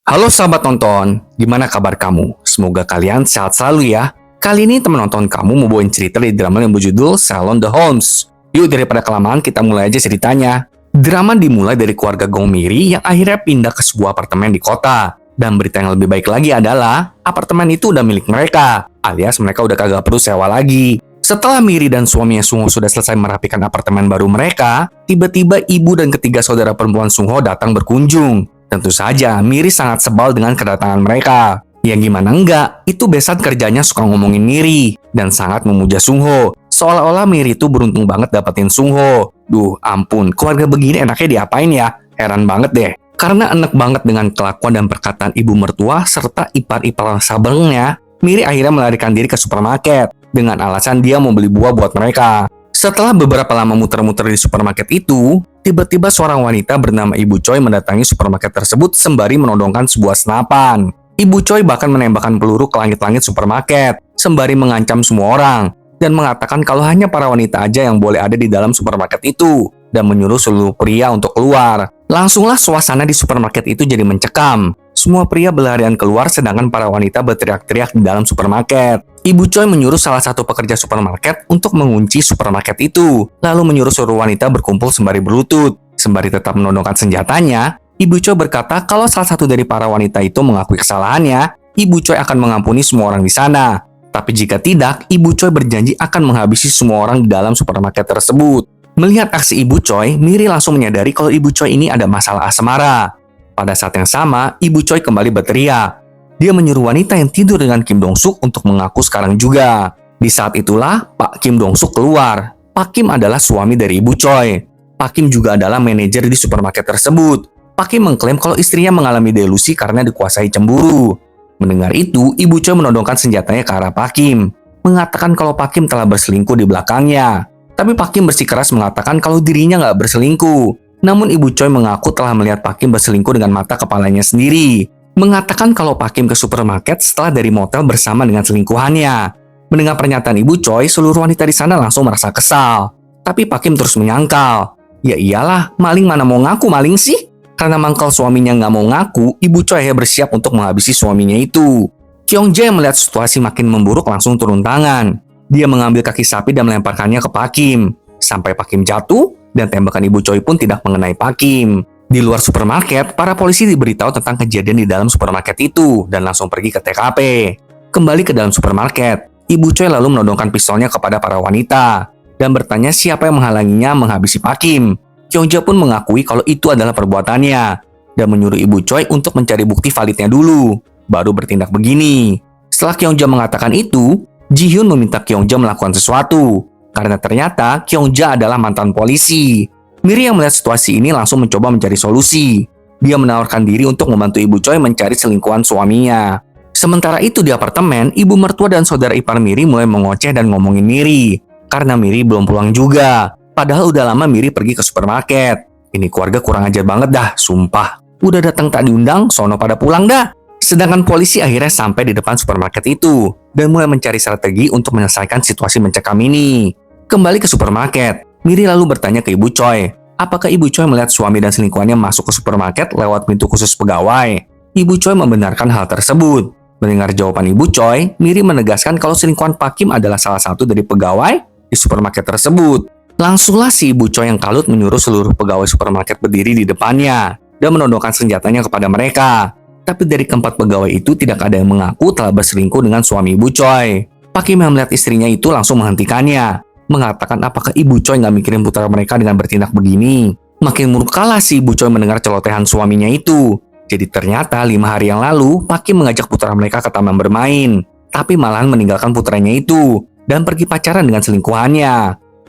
Halo sahabat nonton, gimana kabar kamu? Semoga kalian sehat selalu ya. Kali ini teman nonton kamu mau bawain cerita dari drama yang berjudul Salon The Holmes. Yuk daripada kelamaan kita mulai aja ceritanya. Drama dimulai dari keluarga Gong Miri yang akhirnya pindah ke sebuah apartemen di kota. Dan berita yang lebih baik lagi adalah apartemen itu udah milik mereka, alias mereka udah kagak perlu sewa lagi. Setelah Miri dan suaminya Sungho sudah selesai merapikan apartemen baru mereka, tiba-tiba ibu dan ketiga saudara perempuan Sungho datang berkunjung. Tentu saja, Miri sangat sebal dengan kedatangan mereka. Ya gimana enggak, itu besan kerjanya suka ngomongin Miri dan sangat memuja Sungho. Seolah-olah Miri itu beruntung banget dapetin Sungho. Duh, ampun, keluarga begini enaknya diapain ya? Heran banget deh. Karena enak banget dengan kelakuan dan perkataan ibu mertua serta ipar-ipar sabrengnya, Miri akhirnya melarikan diri ke supermarket dengan alasan dia mau beli buah buat mereka. Setelah beberapa lama muter-muter di supermarket itu, tiba-tiba seorang wanita bernama Ibu Choi mendatangi supermarket tersebut sembari menodongkan sebuah senapan. Ibu Choi bahkan menembakkan peluru ke langit-langit supermarket, sembari mengancam semua orang, dan mengatakan kalau hanya para wanita aja yang boleh ada di dalam supermarket itu, dan menyuruh seluruh pria untuk keluar. Langsunglah suasana di supermarket itu jadi mencekam. Semua pria berlarian keluar sedangkan para wanita berteriak-teriak di dalam supermarket. Ibu Choi menyuruh salah satu pekerja supermarket untuk mengunci supermarket itu, lalu menyuruh seluruh wanita berkumpul sembari berlutut. Sembari tetap menodongkan senjatanya, Ibu Choi berkata kalau salah satu dari para wanita itu mengakui kesalahannya, Ibu Choi akan mengampuni semua orang di sana. Tapi jika tidak, Ibu Choi berjanji akan menghabisi semua orang di dalam supermarket tersebut. Melihat aksi Ibu Choi, Miri langsung menyadari kalau Ibu Choi ini ada masalah asmara. Pada saat yang sama, Ibu Choi kembali berteriak. Dia menyuruh wanita yang tidur dengan Kim Dong Suk untuk mengaku sekarang juga. Di saat itulah, Pak Kim Dong Suk keluar. Pak Kim adalah suami dari Ibu Choi. Pak Kim juga adalah manajer di supermarket tersebut. Pak Kim mengklaim kalau istrinya mengalami delusi karena dikuasai cemburu. Mendengar itu, Ibu Choi menodongkan senjatanya ke arah Pak Kim, mengatakan kalau Pak Kim telah berselingkuh di belakangnya. Tapi Pak Kim bersikeras mengatakan kalau dirinya nggak berselingkuh. Namun Ibu Choi mengaku telah melihat Pak Kim berselingkuh dengan mata kepalanya sendiri. Mengatakan kalau Pak Kim ke supermarket setelah dari motel bersama dengan selingkuhannya. Mendengar pernyataan Ibu Choi, seluruh wanita di sana langsung merasa kesal. Tapi Pak Kim terus menyangkal. Ya iyalah, maling mana mau ngaku maling sih? Karena mangkal suaminya nggak mau ngaku, Ibu Choi akhirnya bersiap untuk menghabisi suaminya itu. Kyung Jae yang melihat situasi makin memburuk langsung turun tangan. Dia mengambil kaki sapi dan melemparkannya ke Pak Kim. Sampai Pak Kim jatuh, dan tembakan Ibu Choi pun tidak mengenai Pak Kim. Di luar supermarket, para polisi diberitahu tentang kejadian di dalam supermarket itu dan langsung pergi ke TKP. Kembali ke dalam supermarket, Ibu Choi lalu menodongkan pistolnya kepada para wanita dan bertanya siapa yang menghalanginya menghabisi Pak Kim. Kyung Jae pun mengakui kalau itu adalah perbuatannya dan menyuruh Ibu Choi untuk mencari bukti validnya dulu, baru bertindak begini. Setelah Kyung Jae mengatakan itu, Ji Hyun meminta Kyung Jae melakukan sesuatu, karena ternyata Kyung Jae adalah mantan polisi. Miri yang melihat situasi ini langsung mencoba mencari solusi. Dia menawarkan diri untuk membantu Ibu Choi mencari selingkuhan suaminya. Sementara itu di apartemen, ibu mertua dan saudara ipar Miri mulai mengoceh dan ngomongin Miri, karena Miri belum pulang juga. Padahal udah lama Miri pergi ke supermarket. Ini keluarga kurang ajar banget dah, sumpah. Udah datang tak diundang, sono pada pulang dah. Sedangkan polisi akhirnya sampai di depan supermarket itu dan mulai mencari strategi untuk menyelesaikan situasi mencekam ini. Kembali ke supermarket, Miri lalu bertanya ke Ibu Choi, apakah Ibu Choi melihat suami dan selingkuhannya masuk ke supermarket lewat pintu khusus pegawai? Ibu Choi membenarkan hal tersebut. Mendengar jawaban Ibu Choi, Miri menegaskan kalau selingkuhan Pak Kim adalah salah satu dari pegawai di supermarket tersebut. Langsunglah si Ibu Choi yang kalut menyuruh seluruh pegawai supermarket berdiri di depannya dan menodongkan senjatanya kepada mereka. Tapi dari keempat pegawai itu tidak ada yang mengaku telah berselingkuh dengan suami Ibu Choi. Pak Kim yang melihat istrinya itu langsung menghentikannya, mengatakan apakah Ibu Choi nggak mikirin putra mereka dengan bertindak begini. Makin murkalah si Ibu Choi mendengar celotehan suaminya itu. Jadi ternyata 5 hari yang lalu, Pak Kim mengajak putra mereka ke taman bermain, tapi malahan meninggalkan putranya itu dan pergi pacaran dengan selingkuhannya.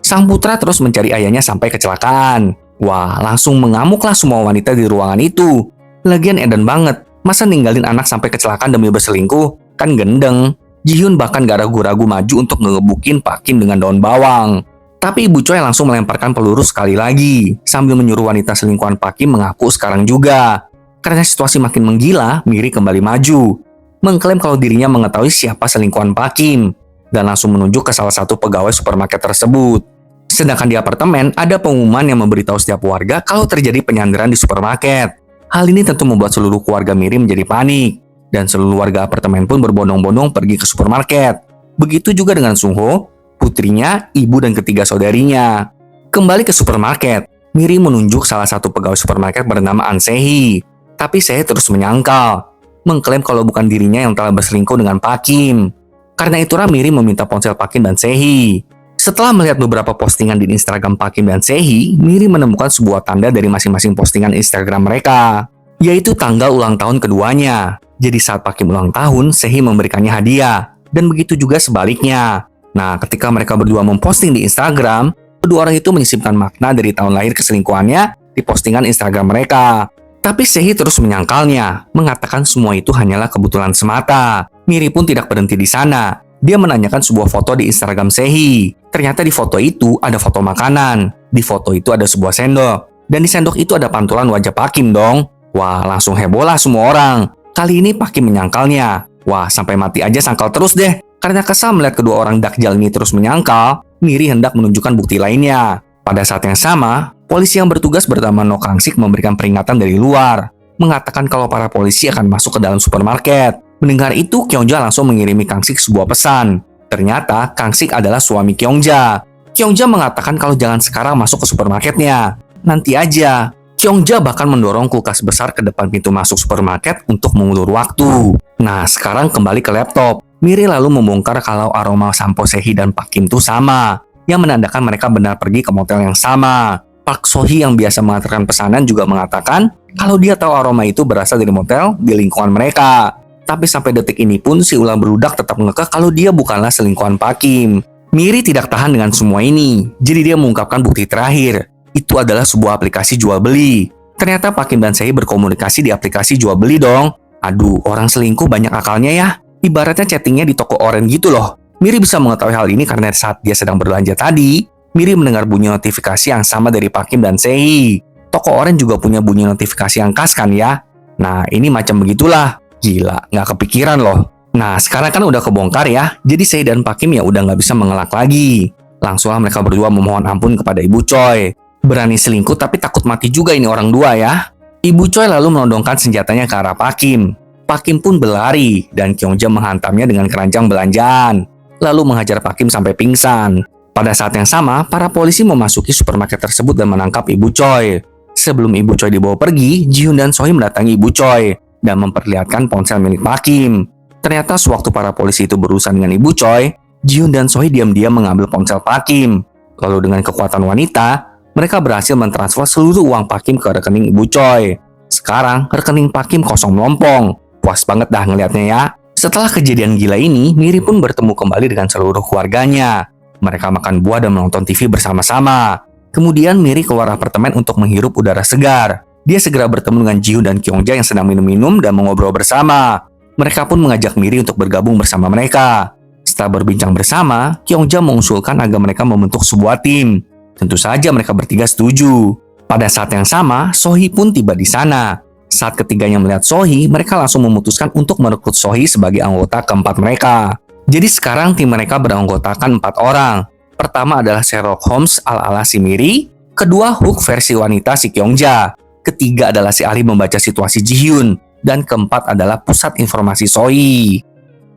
Sang putra terus mencari ayahnya sampai kecelakaan. Wah, langsung mengamuklah semua wanita di ruangan itu. Lagian edan banget. Masa ninggalin anak sampai kecelakaan demi berselingkuh? Kan gendeng. Ji Hyun bahkan gak ragu-ragu maju untuk ngegebukin Pak Kim dengan daun bawang. Tapi Ibu Choi langsung melemparkan peluru sekali lagi, sambil menyuruh wanita selingkuhan Pak Kim mengaku sekarang juga. Karena situasi makin menggila, Miri kembali maju, mengklaim kalau dirinya mengetahui siapa selingkuhan Pak Kim, dan langsung menunjuk ke salah satu pegawai supermarket tersebut. Sedangkan di apartemen, ada pengumuman yang memberitahu setiap warga kalau terjadi penyanderaan di supermarket. Hal ini tentu membuat seluruh keluarga Miri menjadi panik, dan seluruh warga apartemen pun berbondong-bondong pergi ke supermarket. Begitu juga dengan Sung Ho, putrinya, ibu dan ketiga saudarinya. Kembali ke supermarket, Miri menunjuk salah satu pegawai supermarket bernama An Se-hee. Tapi Se-hee terus menyangkal, mengklaim kalau bukan dirinya yang telah berselingkuh dengan Pak Kim. Karena itulah Miri meminta ponsel Pak Kim dan Se-hee. Setelah melihat beberapa postingan di Instagram Pak Kim dan Se-hee, Miri menemukan sebuah tanda dari masing-masing postingan Instagram mereka, yaitu tanggal ulang tahun keduanya. Jadi saat Pak Kim ulang tahun, Se-hee memberikannya hadiah, dan begitu juga sebaliknya. Nah, ketika mereka berdua memposting di Instagram, kedua orang itu menyisipkan makna dari tahun lahir keselingkuhannya di postingan Instagram mereka. Tapi Se-hee terus menyangkalnya, mengatakan semua itu hanyalah kebetulan semata. Miri pun tidak berhenti di sana. Dia menanyakan sebuah foto di Instagram Se-hee. Ternyata di foto itu ada foto makanan. Di foto itu ada sebuah sendok. Dan di sendok itu ada pantulan wajah Pak Kim dong. Wah, langsung heboh lah semua orang. Kali ini Pak Kim menyangkalnya. Wah, sampai mati aja sangkal terus deh. Karena kesal melihat kedua orang dakjal ini terus menyangkal, Miri hendak menunjukkan bukti lainnya. Pada saat yang sama, polisi yang bertugas bernama No Kang-sik memberikan peringatan dari luar, mengatakan kalau para polisi akan masuk ke dalam supermarket. Mendengar itu, Kyung-ja langsung mengirimi Kang-sik sebuah pesan. Ternyata, Kang-sik adalah suami Kyung-ja. Kyung-ja mengatakan kalau jangan sekarang masuk ke supermarketnya. Nanti aja. Kyung-ja bahkan mendorong kulkas besar ke depan pintu masuk supermarket untuk mengulur waktu. Nah, sekarang kembali ke laptop. Miri lalu membongkar kalau aroma sampo Se-hee dan Pak Kim itu sama, yang menandakan mereka benar pergi ke motel yang sama. Park So-hee yang biasa mengantarkan pesanan juga mengatakan kalau dia tahu aroma itu berasal dari motel di lingkungan mereka. Tapi sampai detik ini pun si ular beludak tetap mengekeh kalau dia bukanlah selingkuhan Pak Kim. Miri tidak tahan dengan semua ini, jadi dia mengungkapkan bukti terakhir. Itu adalah sebuah aplikasi jual beli. Ternyata Pak Kim dan Se-hee berkomunikasi di aplikasi jual beli dong. Aduh, orang selingkuh banyak akalnya ya. Ibaratnya chattingnya di toko oren gitu loh. Miri bisa mengetahui hal ini karena saat dia sedang berbelanja tadi, Miri mendengar bunyi notifikasi yang sama dari Pak Kim dan Se-hee. Toko oren juga punya bunyi notifikasi yang khas kan ya. Nah, ini macam begitulah. Gila, nggak kepikiran loh. Nah, sekarang kan udah kebongkar ya, jadi Se-hee dan Pak Kim ya udah nggak bisa mengelak lagi. Langsunglah mereka berdua memohon ampun kepada Ibu Choi. Berani selingkuh tapi takut mati juga ini orang dua ya. Ibu Choi lalu menodongkan senjatanya ke arah Pak Kim. Pak Kim pun berlari, dan Kyung-ja menghantamnya dengan keranjang belanjaan, lalu menghajar Pak Kim sampai pingsan. Pada saat yang sama, para polisi memasuki supermarket tersebut dan menangkap Ibu Choi. Sebelum Ibu Choi dibawa pergi, Ji-hyun dan So-hee mendatangi Ibu Choi dan memperlihatkan ponsel milik Pak Kim. Ternyata sewaktu para polisi itu berurusan dengan Ibu Choi, Ji-hyun dan So-hee diam-diam mengambil ponsel Pak Kim. Lalu dengan kekuatan wanita, mereka berhasil mentransfer seluruh uang Pak Kim ke rekening Ibu Choi. Sekarang, rekening Pak Kim kosong melompong. Puas banget dah ngeliatnya ya. Setelah kejadian gila ini, Miri pun bertemu kembali dengan seluruh keluarganya. Mereka makan buah dan menonton TV bersama-sama. Kemudian Miri keluar apartemen untuk menghirup udara segar. Dia segera bertemu dengan Ji-hyun dan Kyung-ja yang sedang minum-minum dan mengobrol bersama. Mereka pun mengajak Miri untuk bergabung bersama mereka. Setelah berbincang bersama, Kyung-ja mengusulkan agar mereka membentuk sebuah tim. Tentu saja mereka bertiga setuju. Pada saat yang sama, So-hee pun tiba di sana. Saat ketiganya melihat So-hee, mereka langsung memutuskan untuk merekrut So-hee sebagai anggota keempat mereka. Jadi sekarang tim mereka beranggotakan 4 orang. Pertama adalah Sherlock Holmes ala-ala si Miri. Kedua, Hook versi wanita si Kyung-ja. Ketiga adalah si ahli membaca situasi Ji-hyun. Dan keempat adalah pusat informasi So-hee.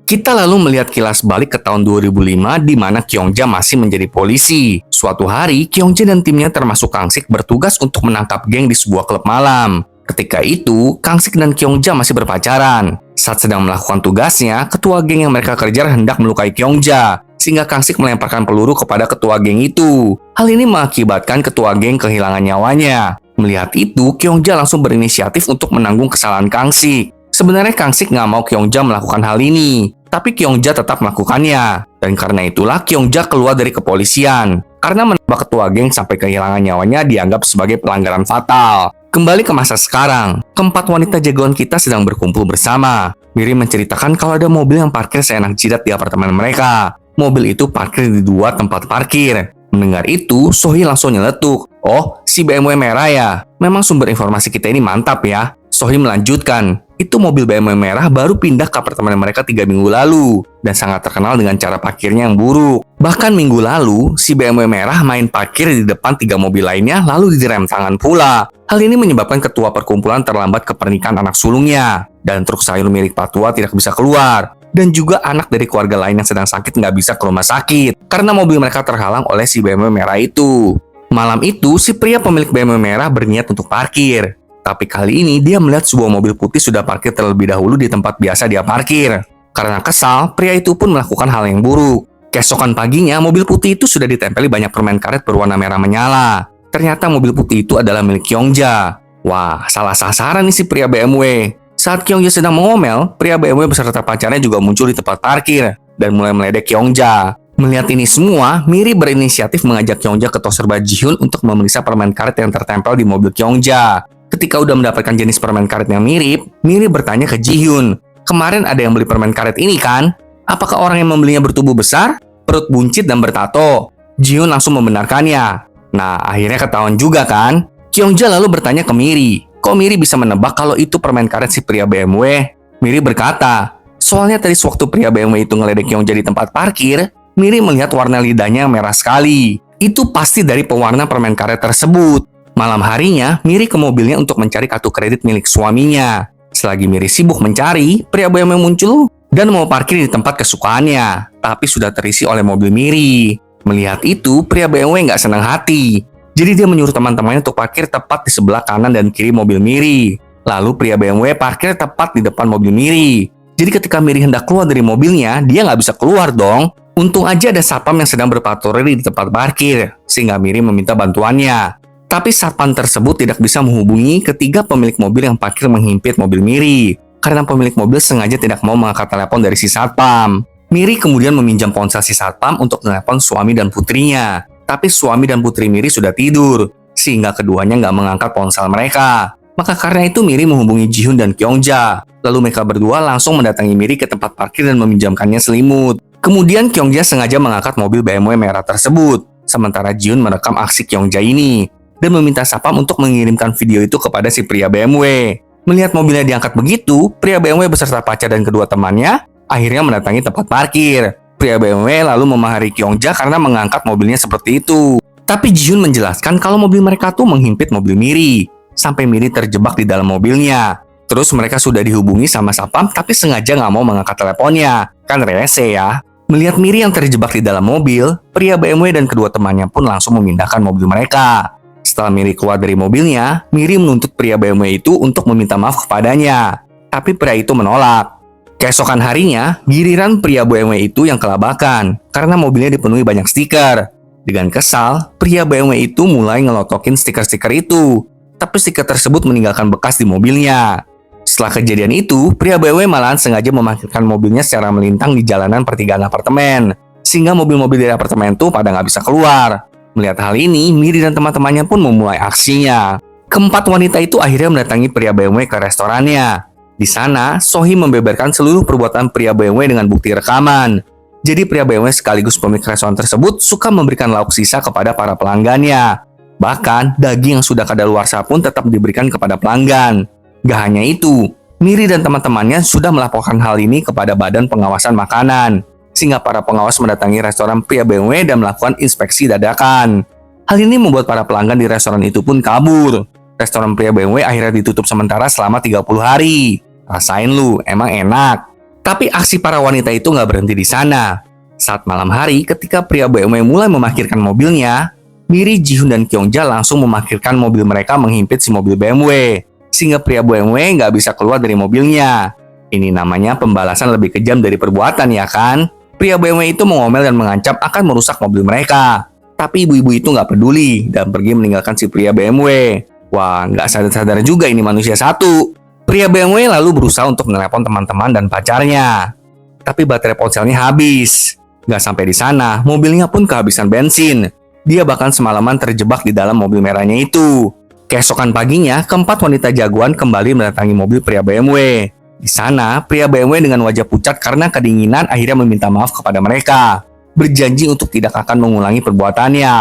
Kita lalu melihat kilas balik ke tahun 2005 di mana Kyung-ja masih menjadi polisi. Suatu hari, Kyung-ja dan timnya termasuk Kang-sik bertugas untuk menangkap geng di sebuah klub malam. Ketika itu, Kang-sik dan Kyung-ja masih berpacaran. Saat sedang melakukan tugasnya, ketua geng yang mereka kejar hendak melukai Kyung-ja, sehingga Kang-sik melemparkan peluru kepada ketua geng itu. Hal ini mengakibatkan ketua geng kehilangan nyawanya. Melihat itu, Kyung-ja langsung berinisiatif untuk menanggung kesalahan Kang-sik. Sebenarnya Kang-sik nggak mau Kyung-ja melakukan hal ini, tapi Kyung-ja tetap melakukannya. Dan karena itulah Kyung-ja keluar dari kepolisian. Karena menembak ketua geng sampai kehilangan nyawanya dianggap sebagai pelanggaran fatal. Kembali ke masa sekarang, keempat wanita jagoan kita sedang berkumpul bersama. Miri menceritakan kalau ada mobil yang parkir seenak jidat di apartemen mereka. Mobil itu parkir di 2 tempat parkir. Mendengar itu, So-hee langsung nyeletuk. Oh, si BMW merah ya? Memang sumber informasi kita ini mantap ya. Sohee melanjutkan, itu mobil BMW merah baru pindah ke apartemen mereka 3 minggu lalu dan sangat terkenal dengan cara parkirnya yang buruk. Bahkan minggu lalu, si BMW merah main parkir di depan 3 mobil lainnya lalu direm tangan pula. Hal ini menyebabkan ketua perkumpulan terlambat ke pernikahan anak sulungnya dan truk sayur milik Patua tidak bisa keluar. Dan juga anak dari keluarga lain yang sedang sakit nggak bisa ke rumah sakit karena mobil mereka terhalang oleh si BMW merah itu. Malam itu, si pria pemilik BMW merah berniat untuk parkir. Tapi kali ini dia melihat sebuah mobil putih sudah parkir terlebih dahulu di tempat biasa dia parkir. Karena kesal, pria itu pun melakukan hal yang buruk. Keesokan paginya, mobil putih itu sudah ditempeli banyak permen karet berwarna merah menyala. Ternyata mobil putih itu adalah milik Kyongja. Wah, salah sasaran nih si pria BMW. Saat Kyongja sedang mengomel, pria BMW beserta pacarnya juga muncul di tempat parkir dan mulai meledek Kyongja. Melihat ini semua, Miri berinisiatif mengajak Kyongja ke toko serba Jihyun untuk memeriksa permen karet yang tertempel di mobil Kyongja. Ketika udah mendapatkan jenis permen karet yang mirip, Miri bertanya ke Jihyun, "Kemarin ada yang beli permen karet ini kan? Apakah orang yang membelinya bertubuh besar, perut buncit dan bertato?" Jihyun langsung membenarkannya. Nah, akhirnya ketahuan juga kan? Kyongja lalu bertanya ke Miri, kok Miri bisa menebak kalau itu permen karet si pria BMW? Miri berkata, soalnya tadi sewaktu pria BMW itu ngeledek Kyongja di tempat parkir, Miri melihat warna lidahnya yang merah sekali. Itu pasti dari pewarna permen karet tersebut. Malam harinya, Miri ke mobilnya untuk mencari kartu kredit milik suaminya. Selagi Miri sibuk mencari, pria BMW muncul dan mau parkir di tempat kesukaannya, tapi sudah terisi oleh mobil Miri. Melihat itu, pria BMW nggak senang hati. Jadi dia menyuruh teman-temannya untuk parkir tepat di sebelah kanan dan kiri mobil Miri. Lalu pria BMW parkir tepat di depan mobil Miri. Jadi ketika Miri hendak keluar dari mobilnya, dia nggak bisa keluar dong. Untung aja ada satpam yang sedang berpatroli di tempat parkir, sehingga Miri meminta bantuannya. Tapi satpam tersebut tidak bisa menghubungi ketiga pemilik mobil yang parkir menghimpit mobil Miri. Karena pemilik mobil sengaja tidak mau mengangkat telepon dari si satpam. Miri kemudian meminjam ponsel si satpam untuk menelepon suami dan putrinya. Tapi suami dan putri Miri sudah tidur, sehingga keduanya nggak mengangkat ponsel mereka. Maka karena itu Miri menghubungi Jihyun dan Kyongja. Lalu mereka berdua langsung mendatangi Miri ke tempat parkir dan meminjamkannya selimut. Kemudian Kyongja sengaja mengangkat mobil BMW merah tersebut. Sementara Jihyun merekam aksi Kyongja ini dan meminta satpam untuk mengirimkan video itu kepada si pria BMW. Melihat mobilnya diangkat begitu, pria BMW beserta pacar dan kedua temannya akhirnya mendatangi tempat parkir. Pria BMW lalu memarahi Kyongja karena mengangkat mobilnya seperti itu. Tapi Jihyun menjelaskan kalau mobil mereka tuh menghimpit mobil Miri, sampai Miri terjebak di dalam mobilnya. Terus mereka sudah dihubungi sama satpam tapi sengaja nggak mau mengangkat teleponnya. Kan rese ya. Melihat Miri yang terjebak di dalam mobil, pria BMW dan kedua temannya pun langsung memindahkan mobil mereka. Setelah Miri keluar dari mobilnya, Miri menuntut pria BMW itu untuk meminta maaf kepadanya. Tapi pria itu menolak. Keesokan harinya, giliran pria BMW itu yang kelabakan karena mobilnya dipenuhi banyak stiker. Dengan kesal, pria BMW itu mulai ngelotokin stiker-stiker itu. Tapi stiker tersebut meninggalkan bekas di mobilnya. Setelah kejadian itu, pria BMW malahan sengaja memarkirkan mobilnya secara melintang di jalanan pertigaan apartemen. Sehingga mobil-mobil dari apartemen itu pada nggak bisa keluar. Melihat hal ini, Miri dan teman-temannya pun memulai aksinya. Keempat wanita itu akhirnya mendatangi pria BMW ke restorannya. Di sana, Sohee membeberkan seluruh perbuatan pria BMW dengan bukti rekaman. Jadi pria BMW sekaligus pemilik restoran tersebut suka memberikan lauk sisa kepada para pelanggannya. Bahkan, daging yang sudah kadaluarsa pun tetap diberikan kepada pelanggan. Gak hanya itu, Miri dan teman-temannya sudah melaporkan hal ini kepada Badan Pengawasan Makanan. Sehingga para pengawas mendatangi restoran pria BMW dan melakukan inspeksi dadakan. Hal ini membuat para pelanggan di restoran itu pun kabur. Restoran pria BMW akhirnya ditutup sementara selama 30 hari. Rasain lu, emang enak. Tapi aksi para wanita itu nggak berhenti di sana. Saat malam hari, ketika pria BMW mulai memarkirkan mobilnya, Miri, Jihyun, dan Kyongja langsung memarkirkan mobil mereka menghimpit si mobil BMW. Sehingga pria BMW nggak bisa keluar dari mobilnya. Ini namanya pembalasan lebih kejam dari perbuatan ya kan? Pria BMW itu mengomel dan mengancam akan merusak mobil mereka. Tapi ibu-ibu itu nggak peduli dan pergi meninggalkan si pria BMW. Wah, nggak sadar-sadar juga ini manusia satu. Pria BMW lalu berusaha untuk menelepon teman-teman dan pacarnya. Tapi baterai ponselnya habis. Nggak sampai di sana, mobilnya pun kehabisan bensin. Dia bahkan semalaman terjebak di dalam mobil merahnya itu. Keesokan paginya, keempat wanita jagoan kembali mendatangi mobil pria BMW. Di sana, pria BMW dengan wajah pucat karena kedinginan akhirnya meminta maaf kepada mereka. Berjanji untuk tidak akan mengulangi perbuatannya.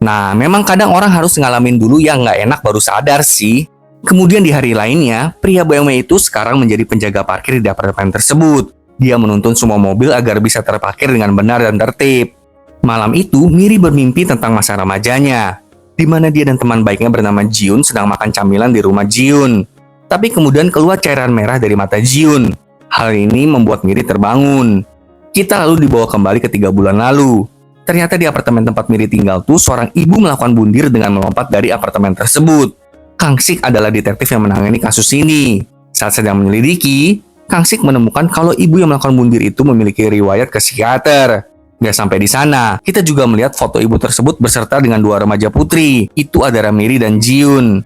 Nah, memang kadang orang harus ngalamin dulu yang nggak enak baru sadar sih. Kemudian di hari lainnya, pria BMW itu sekarang menjadi penjaga parkir di apartemen tersebut. Dia menuntun semua mobil agar bisa terparkir dengan benar dan tertib. Malam itu, Miri bermimpi tentang masa remajanya, di mana dia dan teman baiknya bernama Jiun sedang makan camilan di rumah Jiun. Tapi kemudian keluar cairan merah dari mata Jiun. Hal ini membuat Miri terbangun. Kita lalu dibawa kembali ke 3 bulan lalu. Ternyata di apartemen tempat Miri tinggal tuh seorang ibu melakukan bundir dengan melompat dari apartemen tersebut. Kang Sik adalah detektif yang menangani kasus ini. Saat sedang menyelidiki, Kang Sik menemukan kalau ibu yang melakukan bundir itu memiliki riwayat ke psikiater. Gak sampai di sana, kita juga melihat foto ibu tersebut beserta dengan 2 remaja putri. Itu adalah Miri dan Jiun.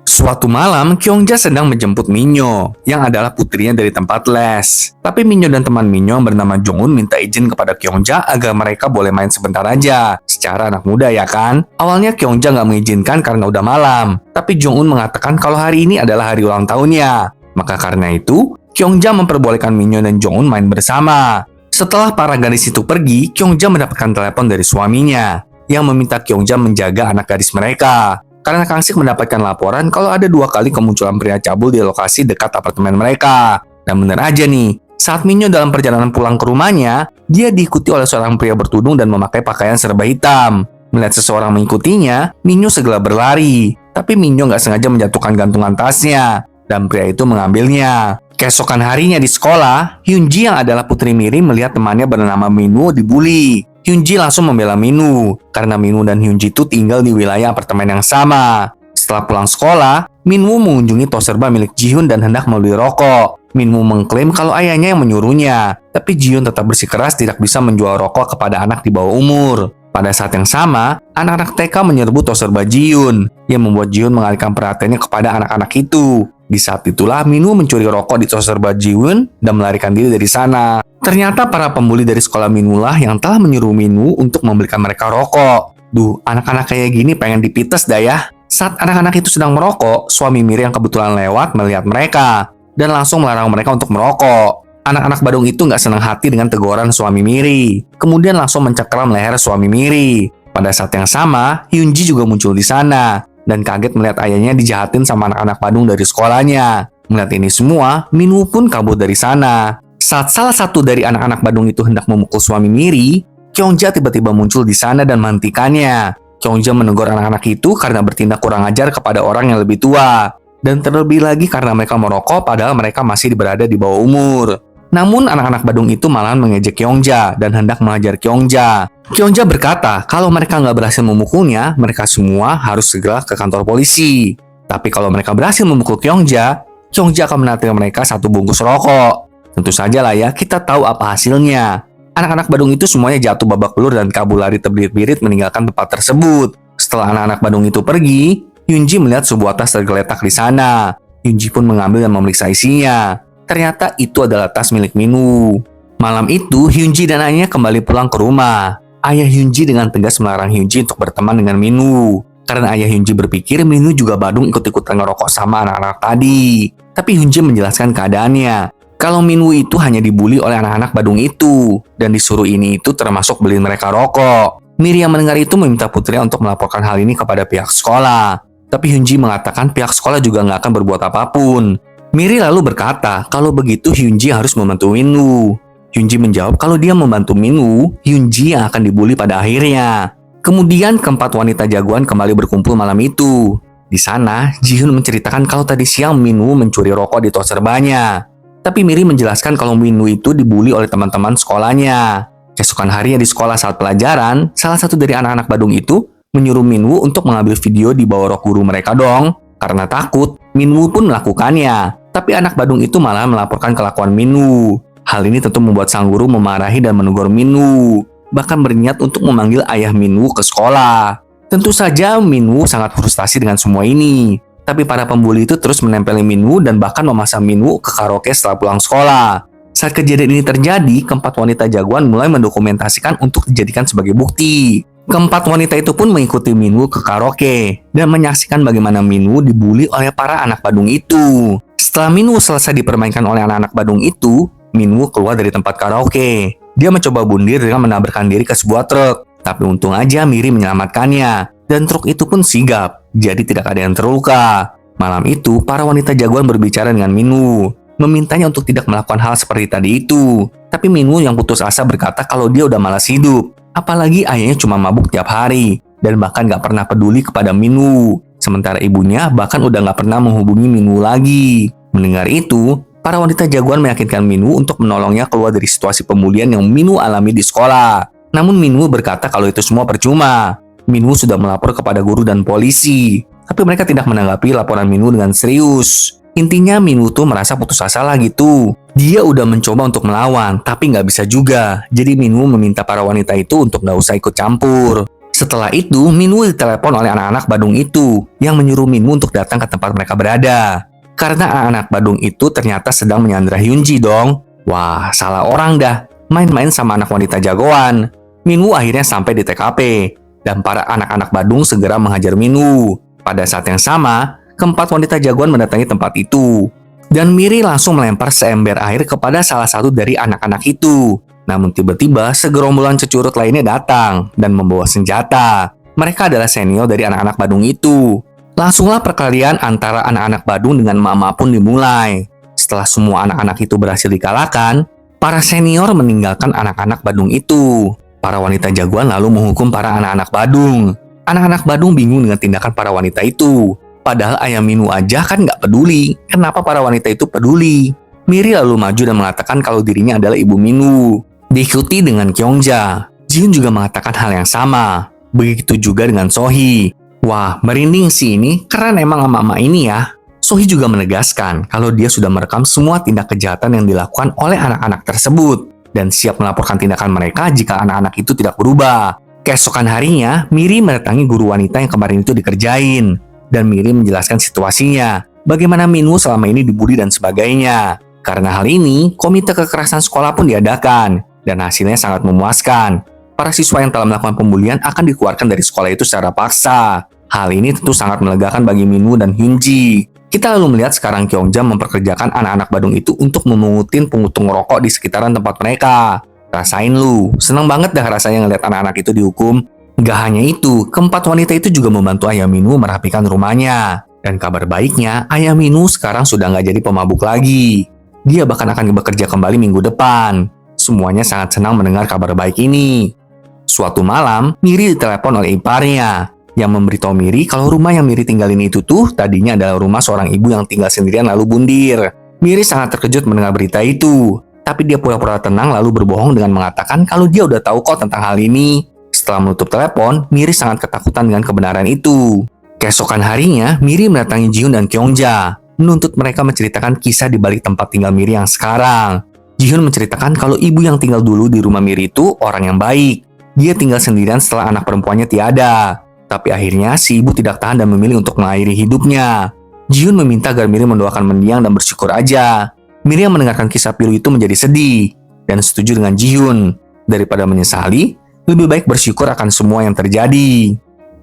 Suatu malam, Kyungja sedang menjemput Minyo, yang adalah putrinya dari tempat les. Tapi Minyo dan teman Minyo yang bernama Jong-un minta izin kepada Kyungja agar mereka boleh main sebentar aja. Secara anak muda ya kan? Awalnya Kyungja nggak mengizinkan karena udah malam. Tapi Jong-un mengatakan kalau hari ini adalah hari ulang tahunnya. Maka karena itu, Kyungja memperbolehkan Minyo dan Jong-un main bersama. Setelah para gadis itu pergi, Kyungja mendapatkan telepon dari suaminya, yang meminta Kyungja menjaga anak gadis mereka. Karena Kang Sik mendapatkan laporan kalau ada 2 kali kemunculan pria cabul di lokasi dekat apartemen mereka. Dan benar aja nih, saat Minyo dalam perjalanan pulang ke rumahnya, dia diikuti oleh seorang pria bertudung dan memakai pakaian serba hitam. Melihat seseorang mengikutinya, Minyo segera berlari. Tapi Minyo nggak sengaja menjatuhkan gantungan tasnya, dan pria itu mengambilnya. Keesokan harinya di sekolah, Hyunji yang adalah putri Miri melihat temannya bernama Minwoo dibully. Hyunji langsung membela Minwoo, karena Minwoo dan Hyunji itu tinggal di wilayah apartemen yang sama. Setelah pulang sekolah, Minwoo mengunjungi tos serba milik Jihyun dan hendak membeli rokok. Minwoo mengklaim kalau ayahnya yang menyuruhnya, tapi Jihyun tetap bersikeras tidak bisa menjual rokok kepada anak di bawah umur. Pada saat yang sama, anak-anak TK menyerbu tos serba Jihyun, yang membuat Jihyun mengalihkan perhatiannya kepada anak-anak itu. Di saat itulah Minwoo mencuri rokok di tos serba Jihyun dan melarikan diri dari sana. Ternyata para pembuli dari sekolah Minwoo lah yang telah menyuruh Minwoo untuk membelikan mereka rokok. Duh, anak-anak kayak gini pengen dipites dah ya. Saat anak-anak itu sedang merokok, suami Miri yang kebetulan lewat melihat mereka dan langsung melarang mereka untuk merokok. Anak-anak Badung itu nggak senang hati dengan teguran suami Miri, kemudian langsung mencengkeram leher suami Miri. Pada saat yang sama, Hyunji juga muncul di sana dan kaget melihat ayahnya dijahatin sama anak-anak Badung dari sekolahnya. Melihat ini semua, Minwoo pun kabur dari sana. Saat salah satu dari anak-anak Badung itu hendak memukul suami Miri, Kyungja tiba-tiba muncul di sana dan menghentikannya. Kyungja menegur anak-anak itu karena bertindak kurang ajar kepada orang yang lebih tua. Dan terlebih lagi karena mereka merokok padahal mereka masih berada di bawah umur. Namun anak-anak Badung itu malahan mengejek Kyungja dan hendak mengajar Kyungja. Kyungja berkata kalau mereka nggak berhasil memukulnya, mereka semua harus segera ke kantor polisi. Tapi kalau mereka berhasil memukul Kyungja, Kyungja akan menagih mereka 1 bungkus rokok. Tentu saja lah ya, kita tahu apa hasilnya. Anak-anak Badung itu semuanya jatuh babak belur dan kabur lari terbirit-birit meninggalkan tempat tersebut. Setelah anak-anak Badung itu pergi, Hyunji melihat sebuah tas tergeletak di sana. Hyunji pun mengambil dan memeriksa isinya. Ternyata itu adalah tas milik Minwoo. Malam itu, Hyunji dan ayahnya kembali pulang ke rumah. Ayah Hyunji dengan tegas melarang Hyunji untuk berteman dengan Minwoo. Karena ayah Hyunji berpikir Minwoo juga Badung ikut-ikutan ngerokok sama anak-anak tadi. Tapi Hyunji menjelaskan keadaannya. Kalau Minwoo itu hanya dibully oleh anak-anak Badung itu, dan disuruh ini itu termasuk beliin mereka rokok. Miri yang mendengar itu meminta putrinya untuk melaporkan hal ini kepada pihak sekolah. Tapi Hyunji mengatakan pihak sekolah juga nggak akan berbuat apapun. Miri lalu berkata kalau begitu Hyunji harus membantu Minwoo. Hyunji menjawab kalau dia membantu Minwoo, Hyunji yang akan dibully pada akhirnya. Kemudian keempat wanita jagoan kembali berkumpul malam itu. Di sana, Jihyun menceritakan kalau tadi siang Minwoo mencuri rokok di tos serbanya. Tapi Miri menjelaskan kalau Minwoo itu dibully oleh teman-teman sekolahnya. Keesokan harinya di sekolah saat pelajaran, salah satu dari anak-anak Badung itu menyuruh Minwoo untuk mengambil video di bawah rok guru mereka dong. Karena takut, Minwoo pun melakukannya. Tapi anak Badung itu malah melaporkan kelakuan Minwoo. Hal ini tentu membuat sang guru memarahi dan menegur Minwoo. Bahkan berniat untuk memanggil ayah Minwoo ke sekolah. Tentu saja Minwoo sangat frustasi dengan semua ini. Tapi para pembuli itu terus menempeli Minwoo dan bahkan memasang Minwoo ke karaoke setelah pulang sekolah. Saat kejadian ini terjadi, keempat wanita jagoan mulai mendokumentasikan untuk dijadikan sebagai bukti. Keempat wanita itu pun mengikuti Minwoo ke karaoke dan menyaksikan bagaimana Minwoo dibully oleh para anak Badung itu. Setelah Minwoo selesai dipermainkan oleh anak-anak Badung itu, Minwoo keluar dari tempat karaoke. Dia mencoba bundir dengan menabrakan diri ke sebuah truk. Tapi untung aja Miri menyelamatkannya. Dan truk itu pun sigap, jadi tidak ada yang terluka. Malam itu, para wanita jagoan berbicara dengan Minwoo, memintanya untuk tidak melakukan hal seperti tadi itu. Tapi Minwoo yang putus asa berkata kalau dia udah malas hidup. Apalagi ayahnya cuma mabuk tiap hari, dan bahkan gak pernah peduli kepada Minwoo. Sementara ibunya bahkan udah gak pernah menghubungi Minwoo lagi. Mendengar itu, para wanita jagoan meyakinkan Minwoo untuk menolongnya keluar dari situasi pemulihan yang Minwoo alami di sekolah. Namun Minwoo berkata kalau itu semua percuma. Minwoo sudah melapor kepada guru dan polisi. Tapi mereka tidak menanggapi laporan Minwoo dengan serius. Intinya Minwoo tuh merasa putus asa lah gitu. Dia udah mencoba untuk melawan, tapi nggak bisa juga. Jadi Minwoo meminta para wanita itu untuk nggak usah ikut campur. Setelah itu, Minwoo ditelepon oleh anak-anak Badung itu, yang menyuruh Minwoo untuk datang ke tempat mereka berada. Karena anak-anak Badung itu ternyata sedang menyandra Hyunji dong. Wah, salah orang dah. Main-main sama anak wanita jagoan. Minwoo akhirnya sampai di TKP. Dan para anak-anak Badung segera menghajar Minwoo. Pada saat yang sama, keempat wanita jagoan mendatangi tempat itu. Dan Miri langsung melempar seember air kepada salah satu dari anak-anak itu. Namun tiba-tiba segerombolan cecurut lainnya datang dan membawa senjata. Mereka adalah senior dari anak-anak Badung itu. Langsunglah perkelahian antara anak-anak Badung dengan mama pun dimulai. Setelah semua anak-anak itu berhasil dikalahkan, para senior meninggalkan anak-anak Badung itu. Para wanita jagoan lalu menghukum para anak-anak Badung. Anak-anak Badung bingung dengan tindakan para wanita itu. Padahal ayah Minwoo aja kan nggak peduli. Kenapa para wanita itu peduli? Miri lalu maju dan mengatakan kalau dirinya adalah ibu Minwoo. Diikuti dengan Kyungja. Jihyun juga mengatakan hal yang sama. Begitu juga dengan Sohee. Wah, merinding sih ini. Keren emang emak-emak ini ya. Sohee juga menegaskan kalau dia sudah merekam semua tindak kejahatan yang dilakukan oleh anak-anak tersebut. Dan siap melaporkan tindakan mereka jika anak-anak itu tidak berubah. Keesokan harinya, Miri mendatangi guru wanita yang kemarin itu dikerjain. Dan Miri menjelaskan situasinya, bagaimana Minwoo selama ini dibully dan sebagainya. Karena hal ini, komite kekerasan sekolah pun diadakan, dan hasilnya sangat memuaskan. Para siswa yang telah melakukan pembulian akan dikeluarkan dari sekolah itu secara paksa. Hal ini tentu sangat melegakan bagi Minwoo dan Hyunji. Kita lalu melihat sekarang Kyungja memperkerjakan anak-anak Badung itu untuk memungutin pungutung rokok di sekitaran tempat mereka. Rasain lu, seneng banget dah rasanya ngeliat anak-anak itu dihukum. Gak hanya itu, keempat wanita itu juga membantu ayah Minwoo merapikan rumahnya. Dan kabar baiknya, ayah Minwoo sekarang sudah gak jadi pemabuk lagi. Dia bahkan akan bekerja kembali minggu depan. Semuanya sangat senang mendengar kabar baik ini. Suatu malam, Miri ditelepon oleh iparnya, yang memberitahu Miri kalau rumah yang Miri tinggalin itu tuh tadinya adalah rumah seorang ibu yang tinggal sendirian lalu bundir. Miri sangat terkejut mendengar berita itu. Tapi dia pura-pura tenang lalu berbohong dengan mengatakan kalau dia udah tahu kok tentang hal ini. Setelah menutup telepon, Miri sangat ketakutan dengan kebenaran itu. Keesokan harinya, Miri mendatangi Jihyun dan Kyungja, menuntut mereka menceritakan kisah di balik tempat tinggal Miri yang sekarang. Jihyun menceritakan kalau ibu yang tinggal dulu di rumah Miri itu orang yang baik. Dia tinggal sendirian setelah anak perempuannya tiada. Tapi akhirnya si ibu tidak tahan dan memilih untuk mengakhiri hidupnya. Jihyun meminta agar Miri mendoakan mendiang dan bersyukur aja. Miri yang mendengarkan kisah pilu itu menjadi sedih dan setuju dengan Jihyun. Daripada menyesali, lebih baik bersyukur akan semua yang terjadi.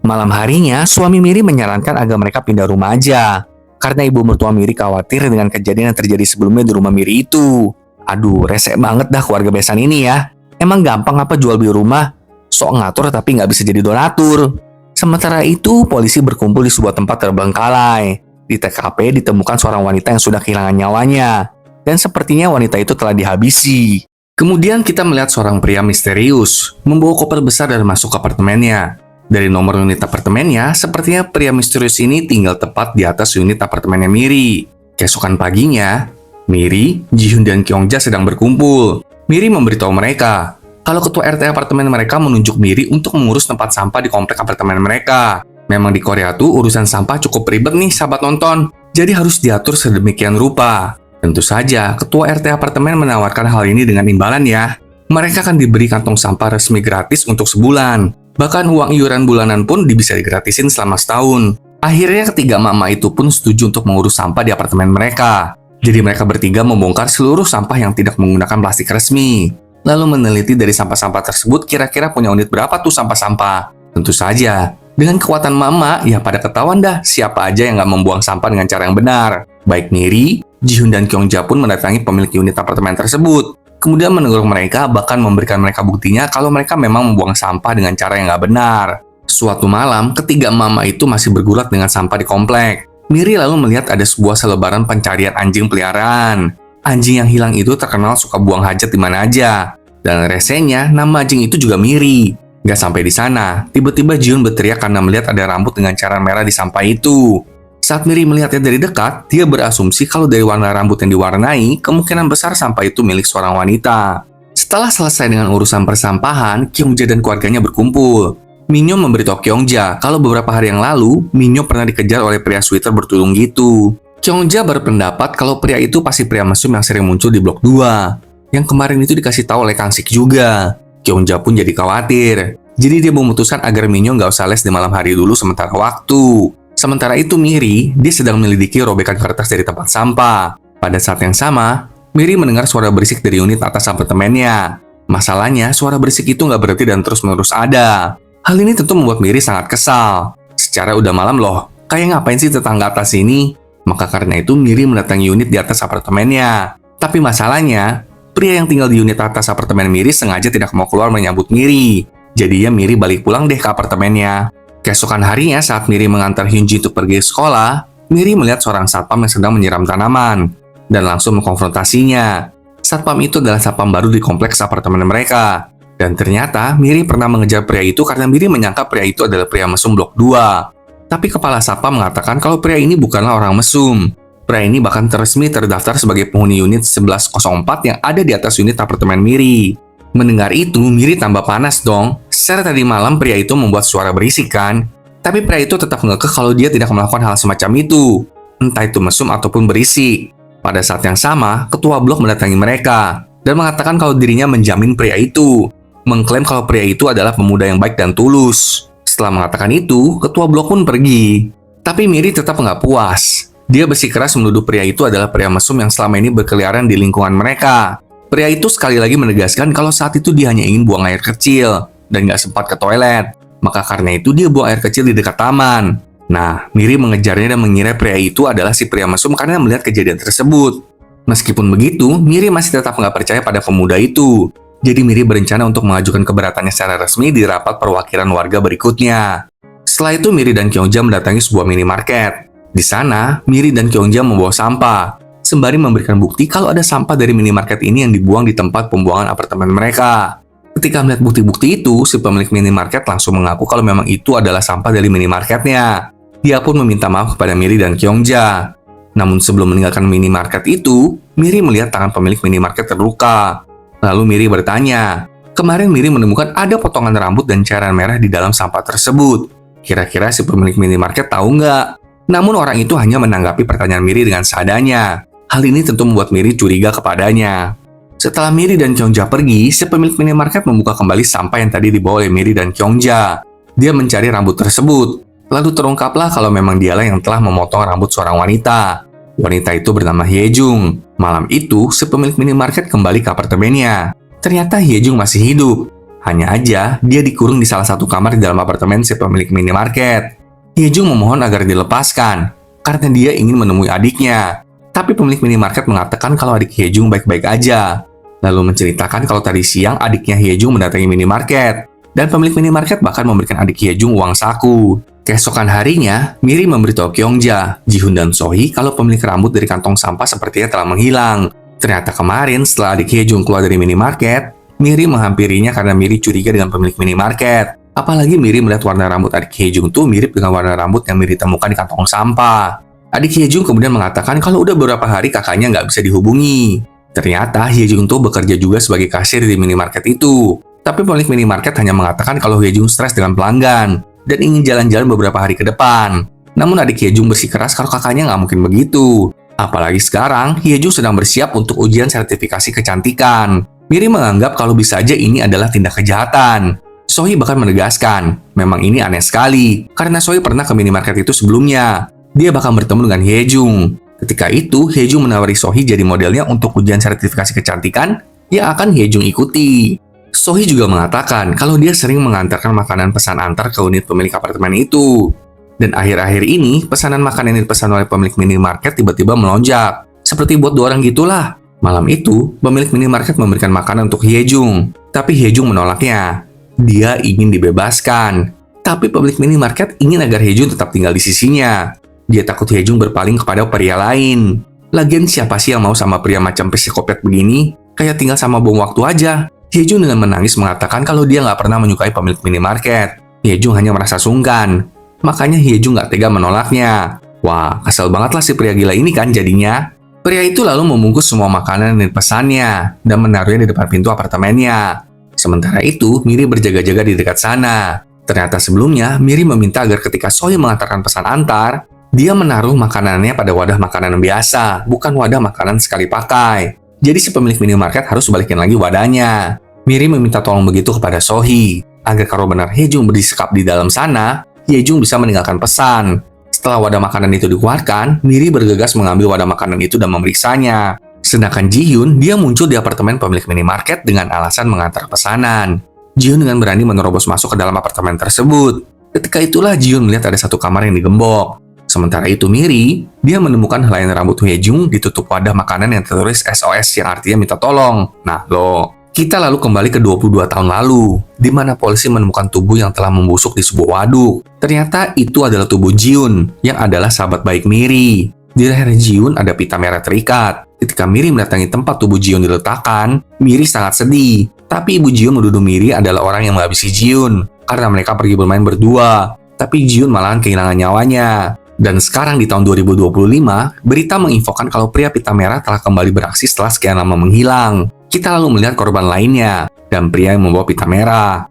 Malam harinya, suami Miri menyarankan agar mereka pindah rumah aja. Karena ibu mertua Miri khawatir dengan kejadian yang terjadi sebelumnya di rumah Miri itu. Aduh, resek banget dah keluarga besan ini ya. Emang gampang apa jual beli rumah? Sok ngatur tapi nggak bisa jadi donatur. Sementara itu, polisi berkumpul di sebuah tempat terbengkalai. Di TKP ditemukan seorang wanita yang sudah kehilangan nyawanya. Dan sepertinya wanita itu telah dihabisi. Kemudian kita melihat seorang pria misterius membawa koper besar dan masuk ke apartemennya. Dari nomor unit apartemennya, sepertinya pria misterius ini tinggal tepat di atas unit apartemennya Miri. Keesokan paginya, Miri, Jihyun, dan Kyungja sedang berkumpul. Miri memberitahu mereka kalau ketua RT apartemen mereka menunjuk Miri untuk mengurus tempat sampah di komplek apartemen mereka. Memang di Korea tuh urusan sampah cukup ribet nih sahabat nonton. Jadi harus diatur sedemikian rupa. Tentu saja, ketua RT apartemen menawarkan hal ini dengan imbalan ya. Mereka akan diberi kantong sampah resmi gratis untuk sebulan. Bahkan uang iuran bulanan pun bisa digratisin selama setahun. Akhirnya ketiga mama itu pun setuju untuk mengurus sampah di apartemen mereka. Jadi mereka bertiga membongkar seluruh sampah yang tidak menggunakan plastik resmi. Lalu meneliti dari sampah-sampah tersebut kira-kira punya unit berapa tuh sampah-sampah. Tentu saja, dengan kekuatan mama, ya pada ketahuan dah siapa aja yang nggak membuang sampah dengan cara yang benar. Baik Miri, Jihyun dan Kyungja pun mendatangi pemilik unit apartemen tersebut. Kemudian menegur mereka, bahkan memberikan mereka buktinya kalau mereka memang membuang sampah dengan cara yang nggak benar. Suatu malam, ketiga mama itu masih bergulat dengan sampah di komplek. Miri lalu melihat ada sebuah selebaran pencarian anjing peliharaan. Anjing yang hilang itu terkenal suka buang hajat di mana aja. Dan resenya, nama anjing itu juga Miri. Gak sampai di sana, tiba-tiba Jiun berteriak karena melihat ada rambut dengan cairan merah di sampah itu. Saat Miri melihatnya dari dekat, dia berasumsi kalau dari warna rambut yang diwarnai, kemungkinan besar sampah itu milik seorang wanita. Setelah selesai dengan urusan persampahan, Kyungja dan keluarganya berkumpul. Minyo memberitahu Kyungja kalau beberapa hari yang lalu, Minyo pernah dikejar oleh pria sweater bertudung gitu. Kyungja berpendapat kalau pria itu pasti pria mesum yang sering muncul di blok 2. Yang kemarin itu dikasih tahu oleh Kang Sik juga. Kyungja pun jadi khawatir. Jadi dia memutuskan agar Minyo nggak usah les di malam hari dulu sementara waktu. Sementara itu Miri, dia sedang menyelidiki robekan kertas dari tempat sampah. Pada saat yang sama, Miri mendengar suara berisik dari unit atas apartemennya. Masalahnya, suara berisik itu nggak berhenti dan terus-menerus ada. Hal ini tentu membuat Miri sangat kesal. Secara udah malam loh, kayak ngapain sih tetangga atas ini? Maka karena itu Miri mendatangi unit di atas apartemennya. Tapi masalahnya, pria yang tinggal di unit atas apartemen Miri sengaja tidak mau keluar menyambut Miri. Jadinya Miri balik pulang deh ke apartemennya. Keesokan harinya saat Miri mengantar Hyunji untuk pergi ke sekolah, Miri melihat seorang satpam yang sedang menyiram tanaman dan langsung mengkonfrontasinya. Satpam itu adalah satpam baru di kompleks apartemen mereka. Dan ternyata Miri pernah mengejar pria itu karena Miri menyangka pria itu adalah pria mesum blok 2. Tapi kepala satpam mengatakan kalau pria ini bukanlah orang mesum. Pria ini bahkan resmi terdaftar sebagai penghuni unit 1104 yang ada di atas unit apartemen Miri. Mendengar itu, Miri tambah panas dong. Secara tadi malam pria itu membuat suara berisik kan? Tapi pria itu tetap ngekeh kalau dia tidak melakukan hal semacam itu. Entah itu mesum ataupun berisik. Pada saat yang sama, ketua blok mendatangi mereka dan mengatakan kalau dirinya menjamin pria itu. Mengklaim kalau pria itu adalah pemuda yang baik dan tulus. Setelah mengatakan itu, ketua blok pun pergi. Tapi Miri tetap nggak puas. Dia bersikeras menuduh pria itu adalah pria mesum yang selama ini berkeliaran di lingkungan mereka. Pria itu sekali lagi menegaskan kalau saat itu dia hanya ingin buang air kecil dan nggak sempat ke toilet. Maka karena itu dia buang air kecil di dekat taman. Nah, Miri mengejarnya dan mengira pria itu adalah si pria mesum karena melihat kejadian tersebut. Meskipun begitu, Miri masih tetap nggak percaya pada pemuda itu. Jadi Miri berencana untuk mengajukan keberatannya secara resmi di rapat perwakilan warga berikutnya. Setelah itu Miri dan Kyungja mendatangi sebuah minimarket. Di sana, Miri dan Kyungja membawa sampah, sembari memberikan bukti kalau ada sampah dari minimarket ini yang dibuang di tempat pembuangan apartemen mereka. Ketika melihat bukti-bukti itu, si pemilik minimarket langsung mengaku kalau memang itu adalah sampah dari minimarketnya. Dia pun meminta maaf kepada Miri dan Kyungja. Namun sebelum meninggalkan minimarket itu, Miri melihat tangan pemilik minimarket terluka. Lalu Miri bertanya, kemarin Miri menemukan ada potongan rambut dan cairan merah di dalam sampah tersebut. Kira-kira si pemilik minimarket tahu nggak? Namun orang itu hanya menanggapi pertanyaan Miri dengan seadanya. Hal ini tentu membuat Miri curiga kepadanya. Setelah Miri dan Kyungja pergi, si pemilik minimarket membuka kembali sampah yang tadi dibawa oleh Miri dan Kyungja. Dia mencari rambut tersebut. Lalu terungkaplah kalau memang dialah yang telah memotong rambut seorang wanita. Wanita itu bernama Hyejung. Malam itu, si pemilik minimarket kembali ke apartemennya. Ternyata Hyejung masih hidup. Hanya aja, dia dikurung di salah satu kamar di dalam apartemen si pemilik minimarket. Hyejung memohon agar dilepaskan, karena dia ingin menemui adiknya. Tapi pemilik minimarket mengatakan kalau adik Hyejung baik-baik aja. Lalu menceritakan kalau tadi siang adiknya Hyejung mendatangi minimarket. Dan pemilik minimarket bahkan memberikan adik Hyejung uang saku. Keesokan harinya, Miri memberitahu Kyungja, Jihun dan Sohee kalau pemilik rambut dari kantong sampah sepertinya telah menghilang. Ternyata kemarin setelah adik Hyejung keluar dari minimarket, Miri menghampirinya karena Miri curiga dengan pemilik minimarket. Apalagi Miri melihat warna rambut adik Hyejung tuh mirip dengan warna rambut yang Miri temukan di kantong sampah. Adik Hyejung kemudian mengatakan kalau udah beberapa hari kakaknya nggak bisa dihubungi. Ternyata Hyejung tuh bekerja juga sebagai kasir di minimarket itu. Tapi pemilik minimarket hanya mengatakan kalau Hyejung stres dengan pelanggan dan ingin jalan-jalan beberapa hari ke depan. Namun adik Hyejung bersikeras kalau kakaknya nggak mungkin begitu. Apalagi sekarang, Hyejung sedang bersiap untuk ujian sertifikasi kecantikan. Miri menganggap kalau bisa aja ini adalah tindak kejahatan. Sohee bahkan menegaskan, memang ini aneh sekali, karena Sohee pernah ke minimarket itu sebelumnya. Dia bahkan bertemu dengan Hyejung. Ketika itu, Hyejung menawari Sohee jadi modelnya untuk ujian sertifikasi kecantikan yang akan Hyejung ikuti. Sohee juga mengatakan kalau dia sering mengantarkan makanan pesan antar ke unit pemilik apartemen itu. Dan akhir-akhir ini, pesanan makanan yang dipesan oleh pemilik minimarket tiba-tiba melonjak. Seperti buat 2 orang gitulah. Malam itu, pemilik minimarket memberikan makanan untuk Hyejung. Tapi Hyejung menolaknya. Dia ingin dibebaskan. Tapi pemilik minimarket ingin agar Hyejung tetap tinggal di sisinya. Dia takut Hyejung berpaling kepada pria lain. Lagian siapa sih yang mau sama pria macam psikopat begini? Kayak tinggal sama bom waktu aja. Hyejung dengan menangis mengatakan kalau dia nggak pernah menyukai pemilik minimarket. Hyejung hanya merasa sungkan. Makanya Hyejung nggak tega menolaknya. Wah, kesel banget lah si pria gila ini kan jadinya. Pria itu lalu membungkus semua makanan yang dipesannya dan menaruhnya di depan pintu apartemennya. Sementara itu, Miri berjaga-jaga di dekat sana. Ternyata sebelumnya, Miri meminta agar ketika Sohee mengantarkan pesan antar, dia menaruh makanannya pada wadah makanan biasa, bukan wadah makanan sekali pakai. Jadi si pemilik minimarket harus balikin lagi wadahnya. Miri meminta tolong begitu kepada Sohee, agar kalau benar Hyejung berdisekap di dalam sana, Hyejung bisa meninggalkan pesan. Setelah wadah makanan itu dikeluarkan, Miri bergegas mengambil wadah makanan itu dan memeriksanya. Sedangkan Ji-hyun, dia muncul di apartemen pemilik minimarket dengan alasan mengantar pesanan. Ji-hyun dengan berani menerobos masuk ke dalam apartemen tersebut. Ketika itulah Ji-hyun melihat ada satu kamar yang digembok. Sementara itu Miri, dia menemukan helai rambut Hyejung ditutup wadah makanan yang tertulis SOS yang artinya minta tolong. Nah loh, kita lalu kembali ke 22 tahun lalu, di mana polisi menemukan tubuh yang telah membusuk di sebuah waduk. Ternyata itu adalah tubuh Ji-hyun, yang adalah sahabat baik Miri. Di leher Ji-hyun ada pita merah terikat. Ketika Miri mendatangi tempat tubuh Ji-hyun diletakkan, Miri sangat sedih. Tapi ibu Ji-hyun menuduh Miri adalah orang yang menghabisi Ji-hyun, karena mereka pergi bermain berdua. Tapi Ji-hyun malahan kehilangan nyawanya. Dan sekarang di tahun 2025, berita menginfokan kalau pria pita merah telah kembali beraksi setelah sekian lama menghilang. Kita lalu melihat korban lainnya, dan pria yang membawa pita merah.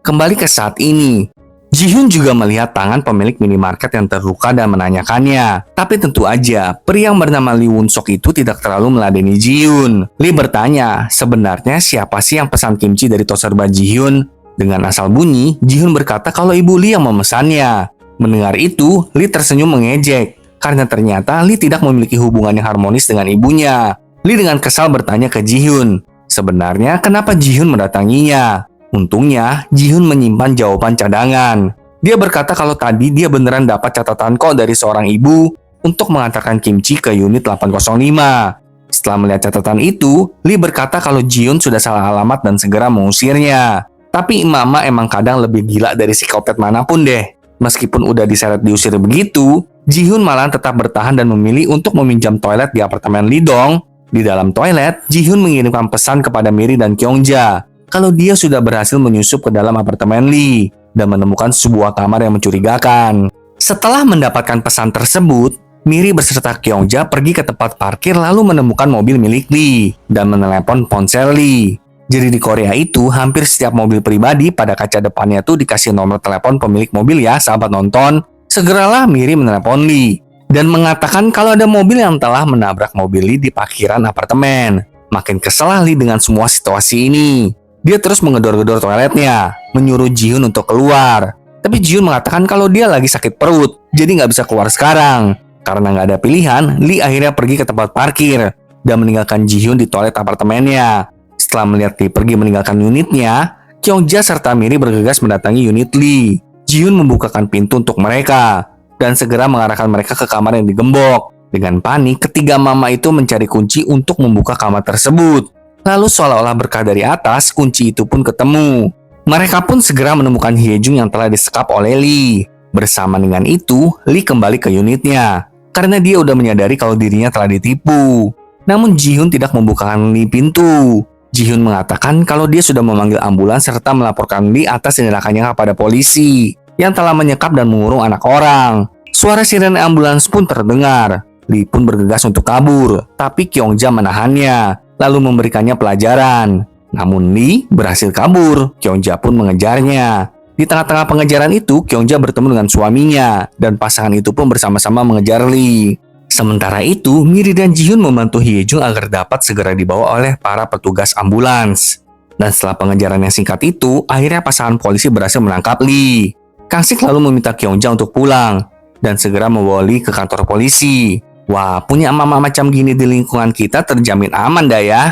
Kembali ke saat ini, Ji-hyun juga melihat tangan pemilik minimarket yang terluka dan menanyakannya. Tapi tentu aja, pria yang bernama Lee Won-sok itu tidak terlalu meladeni Ji-hyun. Lee bertanya, sebenarnya siapa sih yang pesan kimchi dari toserba Ji-hyun? Dengan asal bunyi, Ji-hyun berkata kalau ibu Lee yang memesannya. Mendengar itu, Lee tersenyum mengejek, karena ternyata Lee tidak memiliki hubungan yang harmonis dengan ibunya. Lee dengan kesal bertanya ke Ji-hyun, sebenarnya kenapa Ji-hyun mendatanginya? Untungnya, Ji-hyun menyimpan jawaban cadangan. Dia berkata kalau tadi dia beneran dapat catatan kok dari seorang ibu untuk mengantarkan kimchi ke unit 805. Setelah melihat catatan itu, Lee berkata kalau Ji-hyun sudah salah alamat dan segera mengusirnya. Tapi mama emang kadang lebih gila dari psikopat manapun deh. Meskipun udah diseret diusir begitu, Ji-hyun malah tetap bertahan dan memilih untuk meminjam toilet di apartemen Lee Dong. Di dalam toilet, Ji-hyun mengirimkan pesan kepada Miri dan Kyung-ja kalau dia sudah berhasil menyusup ke dalam apartemen Lee dan menemukan sebuah kamar yang mencurigakan. Setelah mendapatkan pesan tersebut, Miri beserta Kyung-ja pergi ke tempat parkir lalu menemukan mobil milik Lee dan menelepon ponsel Lee. Jadi di Korea itu, hampir setiap mobil pribadi pada kaca depannya tuh dikasih nomor telepon pemilik mobil ya, sahabat nonton. Segeralah Miri menelepon Lee dan mengatakan kalau ada mobil yang telah menabrak mobil Lee di parkiran apartemen. Makin kesal Lee dengan semua situasi ini. Dia terus menggedor-gedor toiletnya, menyuruh Ji-hyun untuk keluar. Tapi Ji-hyun mengatakan kalau dia lagi sakit perut, jadi nggak bisa keluar sekarang. Karena nggak ada pilihan, Lee akhirnya pergi ke tempat parkir dan meninggalkan Ji-hyun di toilet apartemennya. Setelah melihat Lee pergi meninggalkan unitnya, Kyung-ja serta Miri bergegas mendatangi unit Lee. Ji-hyun membukakan pintu untuk mereka dan segera mengarahkan mereka ke kamar yang digembok. Dengan panik, ketiga mama itu mencari kunci untuk membuka kamar tersebut. Lalu seolah-olah berkah dari atas, kunci itu pun ketemu. Mereka pun segera menemukan Hyejung yang telah disekap oleh Lee. Bersama dengan itu, Lee kembali ke unitnya karena dia udah menyadari kalau dirinya telah ditipu. Namun Ji-hyun tidak membukakan Lee pintu. Ji-hyun mengatakan kalau dia sudah memanggil ambulans serta melaporkan Lee atas tindakannya kepada polisi yang telah menyekap dan mengurung anak orang. Suara sirene ambulans pun terdengar. Lee pun bergegas untuk kabur, tapi Kyung-ja menahannya, lalu memberikannya pelajaran. Namun Lee berhasil kabur, Kyung-ja pun mengejarnya. Di tengah-tengah pengejaran itu, Kyung-ja bertemu dengan suaminya, dan pasangan itu pun bersama-sama mengejar Lee. Sementara itu, Miri dan Ji-hyun membantu Hyejung agar dapat segera dibawa oleh para petugas ambulans. Dan setelah pengejaran yang singkat itu, akhirnya pasangan polisi berhasil menangkap Lee. Kang-sik lalu meminta Kyung-ja untuk pulang dan segera membawa Lee ke kantor polisi. Wah, punya mama macam gini di lingkungan kita terjamin aman dah ya.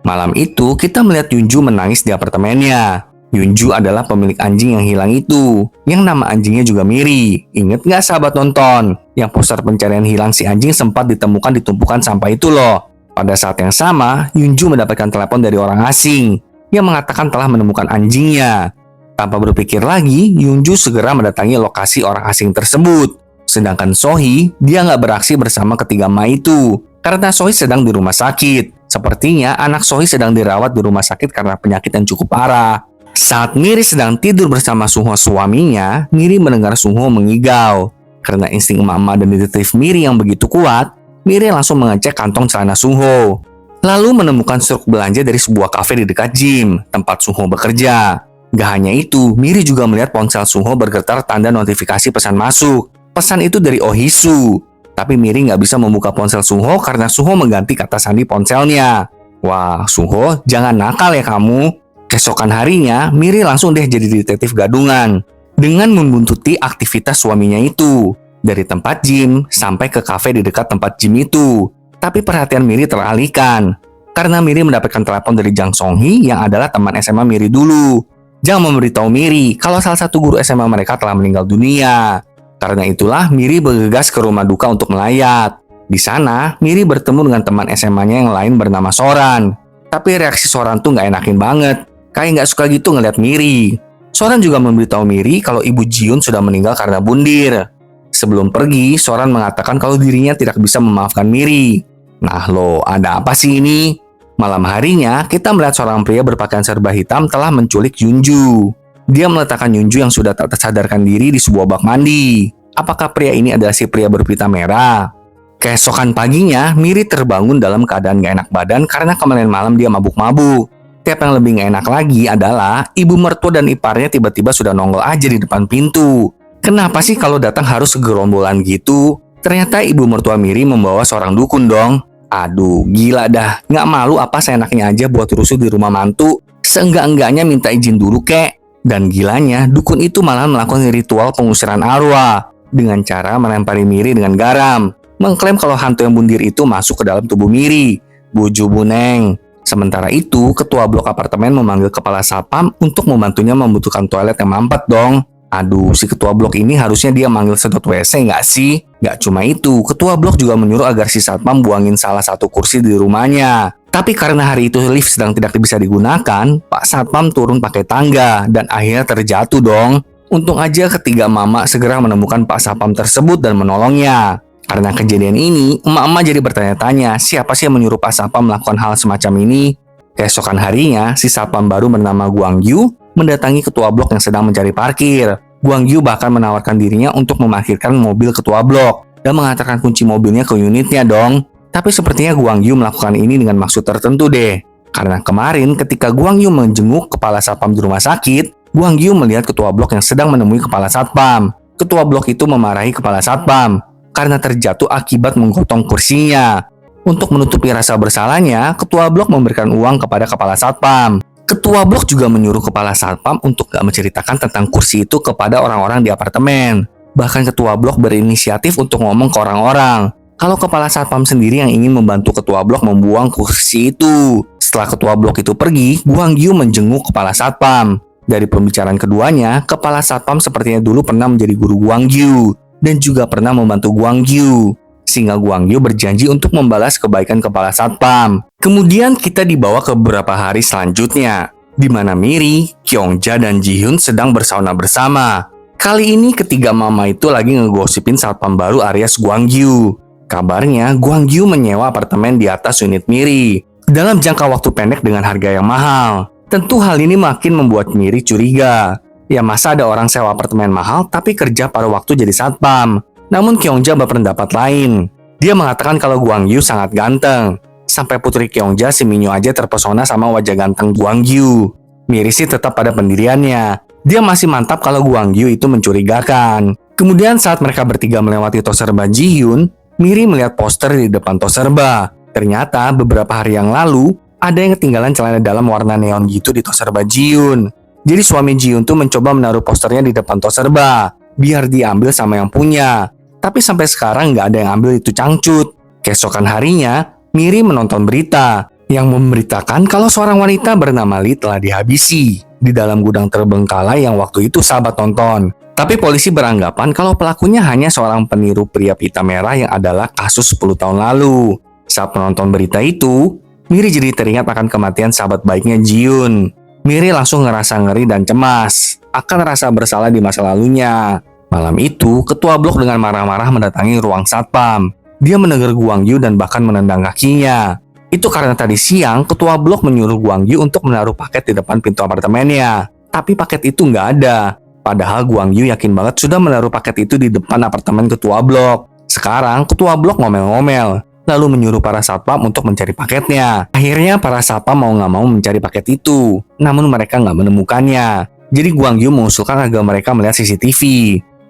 Malam itu, kita melihat Yunju menangis di apartemennya. Yunju adalah pemilik anjing yang hilang itu, yang nama anjingnya juga Miri. Ingat nggak sahabat nonton? Yang poster pencarian hilang si anjing sempat ditemukan di tumpukan sampah itu loh. Pada saat yang sama, Yunju mendapatkan telepon dari orang asing yang mengatakan telah menemukan anjingnya. Tanpa berpikir lagi, Yunju segera mendatangi lokasi orang asing tersebut. Sedangkan Sohee, dia nggak beraksi bersama ketiga emak itu karena Sohee sedang di rumah sakit. Sepertinya anak Sohee sedang dirawat di rumah sakit karena penyakit yang cukup parah. Saat Miri sedang tidur bersama Sunho suaminya, Miri mendengar Sunho mengigau. Karena insting emak-emak dan detektif Miri yang begitu kuat, Miri langsung mengecek kantong celana Sunho. Lalu menemukan struk belanja dari sebuah kafe di dekat gym, tempat Sunho bekerja. Gak hanya itu, Miri juga melihat ponsel Sunho bergetar tanda notifikasi pesan masuk. Pesan itu dari Oh Hee-soo. Tapi Miri nggak bisa membuka ponsel Sunho karena Sunho mengganti kata sandi ponselnya. Wah, Sunho, jangan nakal ya kamu. Keesokan harinya, Miri langsung deh jadi detektif gadungan. Dengan membuntuti aktivitas suaminya itu. Dari tempat gym sampai ke kafe di dekat tempat gym itu. Tapi perhatian Miri teralihkan. Karena Miri mendapatkan telepon dari Jang Song-hee yang adalah teman SMA Miri dulu. Jang memberitahu Miri kalau salah satu guru SMA mereka telah meninggal dunia. Karena itulah Miri bergegas ke rumah duka untuk melayat. Di sana, Miri bertemu dengan teman SMA-nya yang lain bernama Soran. Tapi reaksi Soran tuh nggak enakin banget. Kayak nggak suka gitu ngeliat Miri. Soran juga memberitahu Miri kalau ibu Jiun sudah meninggal karena bundir. Sebelum pergi, Soran mengatakan kalau dirinya tidak bisa memaafkan Miri. Nah lo, ada apa sih ini? Malam harinya, kita melihat seorang pria berpakaian serba hitam telah menculik Yunju. Dia meletakkan Yunju yang sudah tak tersadarkan diri di sebuah bak mandi. Apakah pria ini adalah si pria berpita merah? Keesokan paginya, Miri terbangun dalam keadaan gak enak badan karena kemarin malam dia mabuk-mabuk. Tiap yang lebih gak enak lagi adalah ibu mertua dan iparnya tiba-tiba sudah nongol aja di depan pintu. Kenapa sih kalau datang harus segerombolan gitu? Ternyata ibu mertua Miri membawa seorang dukun dong. Aduh, gila dah. Gak malu apa seenaknya aja buat rusuh di rumah mantu? Seenggak-enggaknya minta izin dulu kek. Dan gilanya, dukun itu malah melakukan ritual pengusiran arwah dengan cara melempari Miri dengan garam, mengklaim kalau hantu yang bundir itu masuk ke dalam tubuh Miri. Buju buneng. Sementara itu, ketua blok apartemen memanggil kepala satpam untuk membantunya membutuhkan toilet yang mampet dong. Aduh, si ketua blok ini harusnya dia manggil sedot WC nggak sih? Nggak cuma itu, ketua blok juga menyuruh agar si satpam buangin salah satu kursi di rumahnya. Tapi karena hari itu lift sedang tidak bisa digunakan, Pak Satpam turun pakai tangga dan akhirnya terjatuh dong. Untung aja ketiga mama segera menemukan Pak Satpam tersebut dan menolongnya. Karena kejadian ini, emak-emak jadi bertanya-tanya siapa sih yang menyuruh Pak Satpam melakukan hal semacam ini. Keesokan harinya, si Satpam baru bernama Guang Yu mendatangi ketua blok yang sedang mencari parkir. Guang Yu bahkan menawarkan dirinya untuk memarkirkan mobil ketua blok dan mengantarkan kunci mobilnya ke unitnya dong. Tapi sepertinya Guang Yu melakukan ini dengan maksud tertentu deh. Karena kemarin ketika Guang Yu menjenguk kepala satpam di rumah sakit, Guang Yu melihat ketua blok yang sedang menemui kepala satpam. Ketua blok itu memarahi kepala satpam karena terjatuh akibat menggotong kursinya. Untuk menutupi rasa bersalahnya, ketua blok memberikan uang kepada kepala satpam. Ketua blok juga menyuruh kepala satpam untuk gak menceritakan tentang kursi itu kepada orang-orang di apartemen. Bahkan ketua blok berinisiatif untuk ngomong ke orang-orang kalau kepala satpam sendiri yang ingin membantu ketua blok membuang kursi itu. Setelah ketua blok itu pergi, Guang Yu menjenguk kepala satpam. Dari pembicaraan keduanya, kepala satpam sepertinya dulu pernah menjadi guru Guang Yu dan juga pernah membantu Guang Yu. Sehingga Guang Yu berjanji untuk membalas kebaikan kepala satpam. Kemudian kita dibawa ke beberapa hari selanjutnya, di mana Miri, Kyungja, dan Jihyun sedang bersauna bersama. Kali ini ketiga mama itu lagi ngegosipin satpam baru alias Guang Yu. Kabarnya, Guang Yu menyewa apartemen di atas unit Miri dalam jangka waktu pendek dengan harga yang mahal. Tentu hal ini makin membuat Miri curiga. Ya masa ada orang sewa apartemen mahal tapi kerja pada waktu jadi satpam. Namun Kyungja berpendapat lain. Dia mengatakan kalau Guang Yu sangat ganteng. Sampai putri Kyungja si Minyo aja terpesona sama wajah ganteng Guang Yu. Miri sih tetap pada pendiriannya. Dia masih mantap kalau Guang Yu itu mencurigakan. Kemudian saat mereka bertiga melewati Toserba Jihyun, Miri melihat poster di depan Toserba. Ternyata beberapa hari yang lalu, ada yang ketinggalan celana dalam warna neon gitu di Toserba Jihyun. Jadi suami Jihyun tuh mencoba menaruh posternya di depan Toserba, biar diambil sama yang punya. Tapi sampai sekarang nggak ada yang ambil itu cangcut. Keesokan harinya, Miri menonton berita yang memberitakan kalau seorang wanita bernama Lee telah dihabisi di dalam gudang terbengkalai yang waktu itu sahabat tonton. Tapi polisi beranggapan kalau pelakunya hanya seorang peniru pria pita merah yang adalah kasus 10 tahun lalu. Saat menonton berita itu, Miri jadi teringat akan kematian sahabat baiknya Jihyun. Miri langsung ngerasa ngeri dan cemas akan rasa bersalah di masa lalunya. Malam itu, ketua blok dengan marah-marah mendatangi ruang satpam. Dia menegur Guang Yu dan bahkan menendang kakinya. Itu karena tadi siang, ketua blok menyuruh Guang Yu untuk menaruh paket di depan pintu apartemennya. Tapi paket itu nggak ada. Padahal Guang Yu yakin banget sudah menaruh paket itu di depan apartemen ketua blok. Sekarang, ketua blok ngomel-ngomel, lalu menyuruh para satpam untuk mencari paketnya. Akhirnya, para satpam mau nggak mau mencari paket itu. Namun mereka nggak menemukannya. Jadi Guang Yu mengusulkan agar mereka melihat CCTV.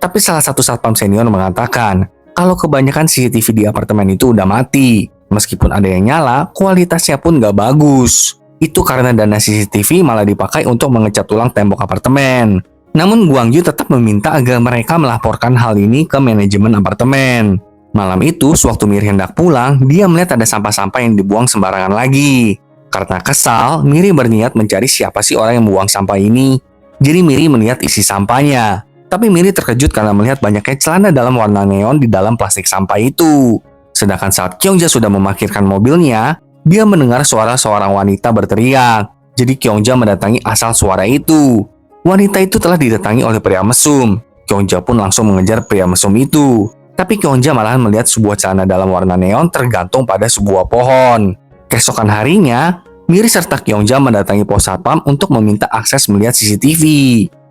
Tapi salah satu satpam senior mengatakan, kalau kebanyakan CCTV di apartemen itu udah mati. Meskipun ada yang nyala, kualitasnya pun nggak bagus. Itu karena dana CCTV malah dipakai untuk mengecat ulang tembok apartemen. Namun Guang Yu tetap meminta agar mereka melaporkan hal ini ke manajemen apartemen. Malam itu, sewaktu Miri hendak pulang, dia melihat ada sampah-sampah yang dibuang sembarangan lagi. Karena kesal, Miri berniat mencari siapa sih orang yang membuang sampah ini. Jadi Miri melihat isi sampahnya. Tapi Miri terkejut karena melihat banyaknya celana dalam warna neon di dalam plastik sampah itu. Sedangkan saat Kyungja sudah memarkirkan mobilnya, dia mendengar suara seorang wanita berteriak. Jadi Kyungja mendatangi asal suara itu. Wanita itu telah didatangi oleh pria mesum. Kyungja pun langsung mengejar pria mesum itu. Tapi Kyungja malahan melihat sebuah celana dalam warna neon tergantung pada sebuah pohon. Keesokan harinya, Miri serta Kyungja mendatangi pos satpam untuk meminta akses melihat CCTV.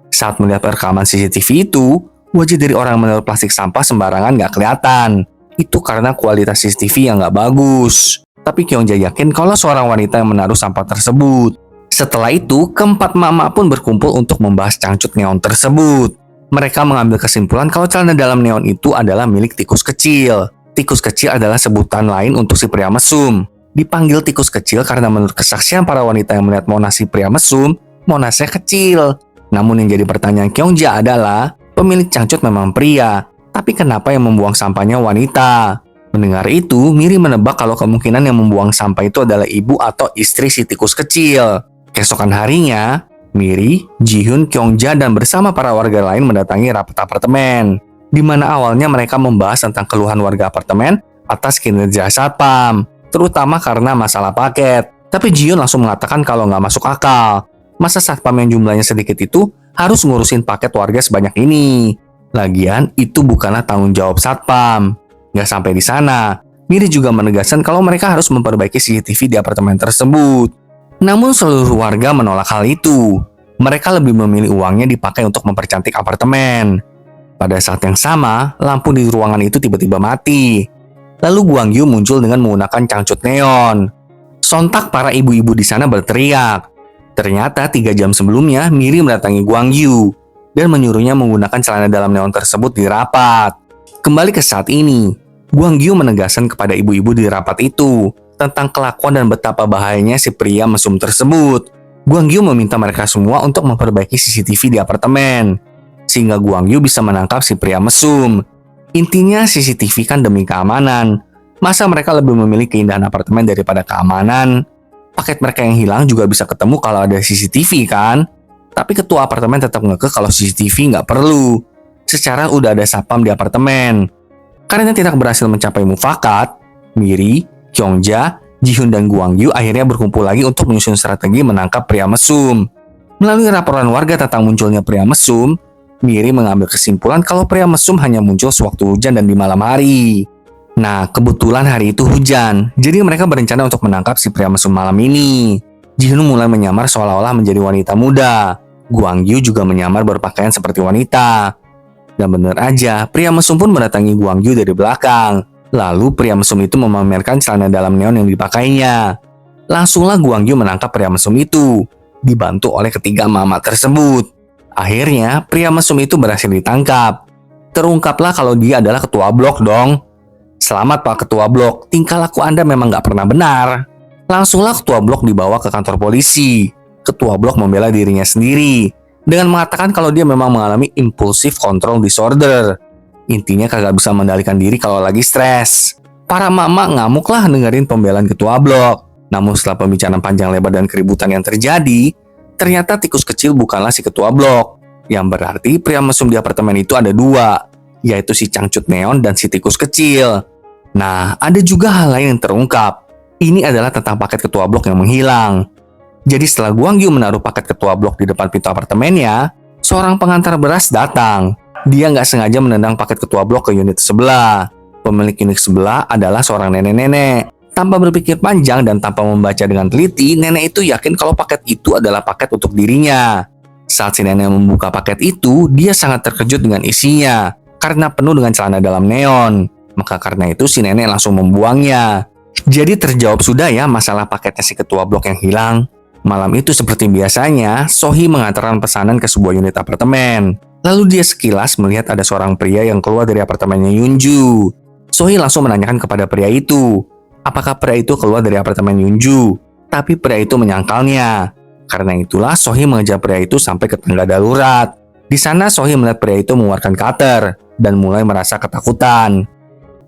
Saat melihat rekaman CCTV itu, wajah dari orang menaruh plastik sampah sembarangan nggak kelihatan. Itu karena kualitas CCTV yang nggak bagus. Tapi Kyungja yakin kalau seorang wanita yang menaruh sampah tersebut. Setelah itu, keempat mama pun berkumpul untuk membahas cangcut neon tersebut. Mereka mengambil kesimpulan kalau celana dalam neon itu adalah milik tikus kecil. Tikus kecil adalah sebutan lain untuk si pria mesum. Dipanggil tikus kecil karena menurut kesaksian para wanita yang melihat Mona si pria mesum, Monasnya kecil. Namun yang jadi pertanyaan Kyungja adalah, pemilik cangcut memang pria, tapi kenapa yang membuang sampahnya wanita? Mendengar itu, Miri menebak kalau kemungkinan yang membuang sampah itu adalah ibu atau istri si tikus kecil. Keesokan harinya, Miri, Jihyun, Kyungja, dan bersama para warga lain mendatangi rapat apartemen, di mana awalnya mereka membahas tentang keluhan warga apartemen atas kinerja satpam, terutama karena masalah paket. Tapi Jihyun langsung mengatakan kalau nggak masuk akal. Masa satpam yang jumlahnya sedikit itu harus ngurusin paket warga sebanyak ini? Lagian, itu bukanlah tanggung jawab satpam. Nggak sampai di sana, Miri juga menegaskan kalau mereka harus memperbaiki CCTV di apartemen tersebut. Namun seluruh warga menolak hal itu. Mereka lebih memilih uangnya dipakai untuk mempercantik apartemen. Pada saat yang sama, lampu di ruangan itu tiba-tiba mati. Lalu Guang Yu muncul dengan menggunakan cangcut neon. Sontak para ibu-ibu di sana berteriak. Ternyata 3 jam sebelumnya, Miri mendatangi Guang Yu dan menyuruhnya menggunakan celana dalam neon tersebut di rapat. Kembali ke saat ini, Guang Yu menegaskan kepada ibu-ibu di rapat itu tentang kelakuan dan betapa bahayanya si pria mesum tersebut. Guang Yu meminta mereka semua untuk memperbaiki CCTV di apartemen, sehingga Guang Yu bisa menangkap si pria mesum. Intinya CCTV kan demi keamanan. Masa mereka lebih memilih keindahan apartemen daripada keamanan? Paket mereka yang hilang juga bisa ketemu kalau ada CCTV kan? Tapi ketua apartemen tetap ngekeh kalau CCTV nggak perlu. Secara udah ada satpam di apartemen. Karena tidak berhasil mencapai mufakat, Miri, Kyungja, Jihyun, dan Guang Yu akhirnya berkumpul lagi untuk menyusun strategi menangkap pria mesum. Melalui laporan warga tentang munculnya pria mesum, Miri mengambil kesimpulan kalau pria mesum hanya muncul sewaktu hujan dan di malam hari. Nah, kebetulan hari itu hujan, jadi mereka berencana untuk menangkap si pria mesum malam ini. Jihyun mulai menyamar seolah-olah menjadi wanita muda. Guang Yu juga menyamar berpakaian seperti wanita. Dan benar aja, pria mesum pun mendatangi Guang Yu dari belakang. Lalu pria mesum itu memamerkan celana dalam neon yang dipakainya. Langsunglah Guang Yu menangkap pria mesum itu, dibantu oleh ketiga mama tersebut. Akhirnya, pria mesum itu berhasil ditangkap. Terungkaplah kalau dia adalah ketua blok dong. Selamat Pak Ketua Blok, tingkah laku Anda memang nggak pernah benar. Langsunglah Ketua Blok dibawa ke kantor polisi. Ketua Blok membela dirinya sendiri dengan mengatakan kalau dia memang mengalami impulsive control disorder. Intinya kagak bisa mengendalikan diri kalau lagi stres. Para mama ngamuklah dengerin pembelaan Ketua Blok. Namun setelah pembicaraan panjang lebar dan keributan yang terjadi, ternyata tikus kecil bukanlah si Ketua Blok. Yang berarti pria mesum di apartemen itu ada 2, yaitu si cangcut neon dan si tikus kecil. Nah, ada juga hal lain yang terungkap. Ini adalah tentang paket ketua blok yang menghilang. Jadi setelah Guang Yu menaruh paket ketua blok di depan pintu apartemennya, seorang pengantar beras datang. Dia nggak sengaja menendang paket ketua blok ke unit sebelah. Pemilik unit sebelah adalah seorang nenek-nenek. Tanpa berpikir panjang dan tanpa membaca dengan teliti, nenek itu yakin kalau paket itu adalah paket untuk dirinya. Saat si nenek membuka paket itu, dia sangat terkejut dengan isinya, karena penuh dengan celana dalam neon. Maka karena itu si nenek langsung membuangnya. Jadi terjawab sudah ya masalah paketnya si ketua blok yang hilang. Malam itu seperti biasanya, Sohee mengantarkan pesanan ke sebuah unit apartemen. Lalu dia sekilas melihat ada seorang pria yang keluar dari apartemennya Yunju. Sohee langsung menanyakan kepada pria itu, apakah pria itu keluar dari apartemen Yunju? Tapi pria itu menyangkalnya. Karena itulah Sohee mengejar pria itu sampai ke tangga darurat. Di sana Sohee melihat pria itu mengeluarkan cutter dan mulai merasa ketakutan.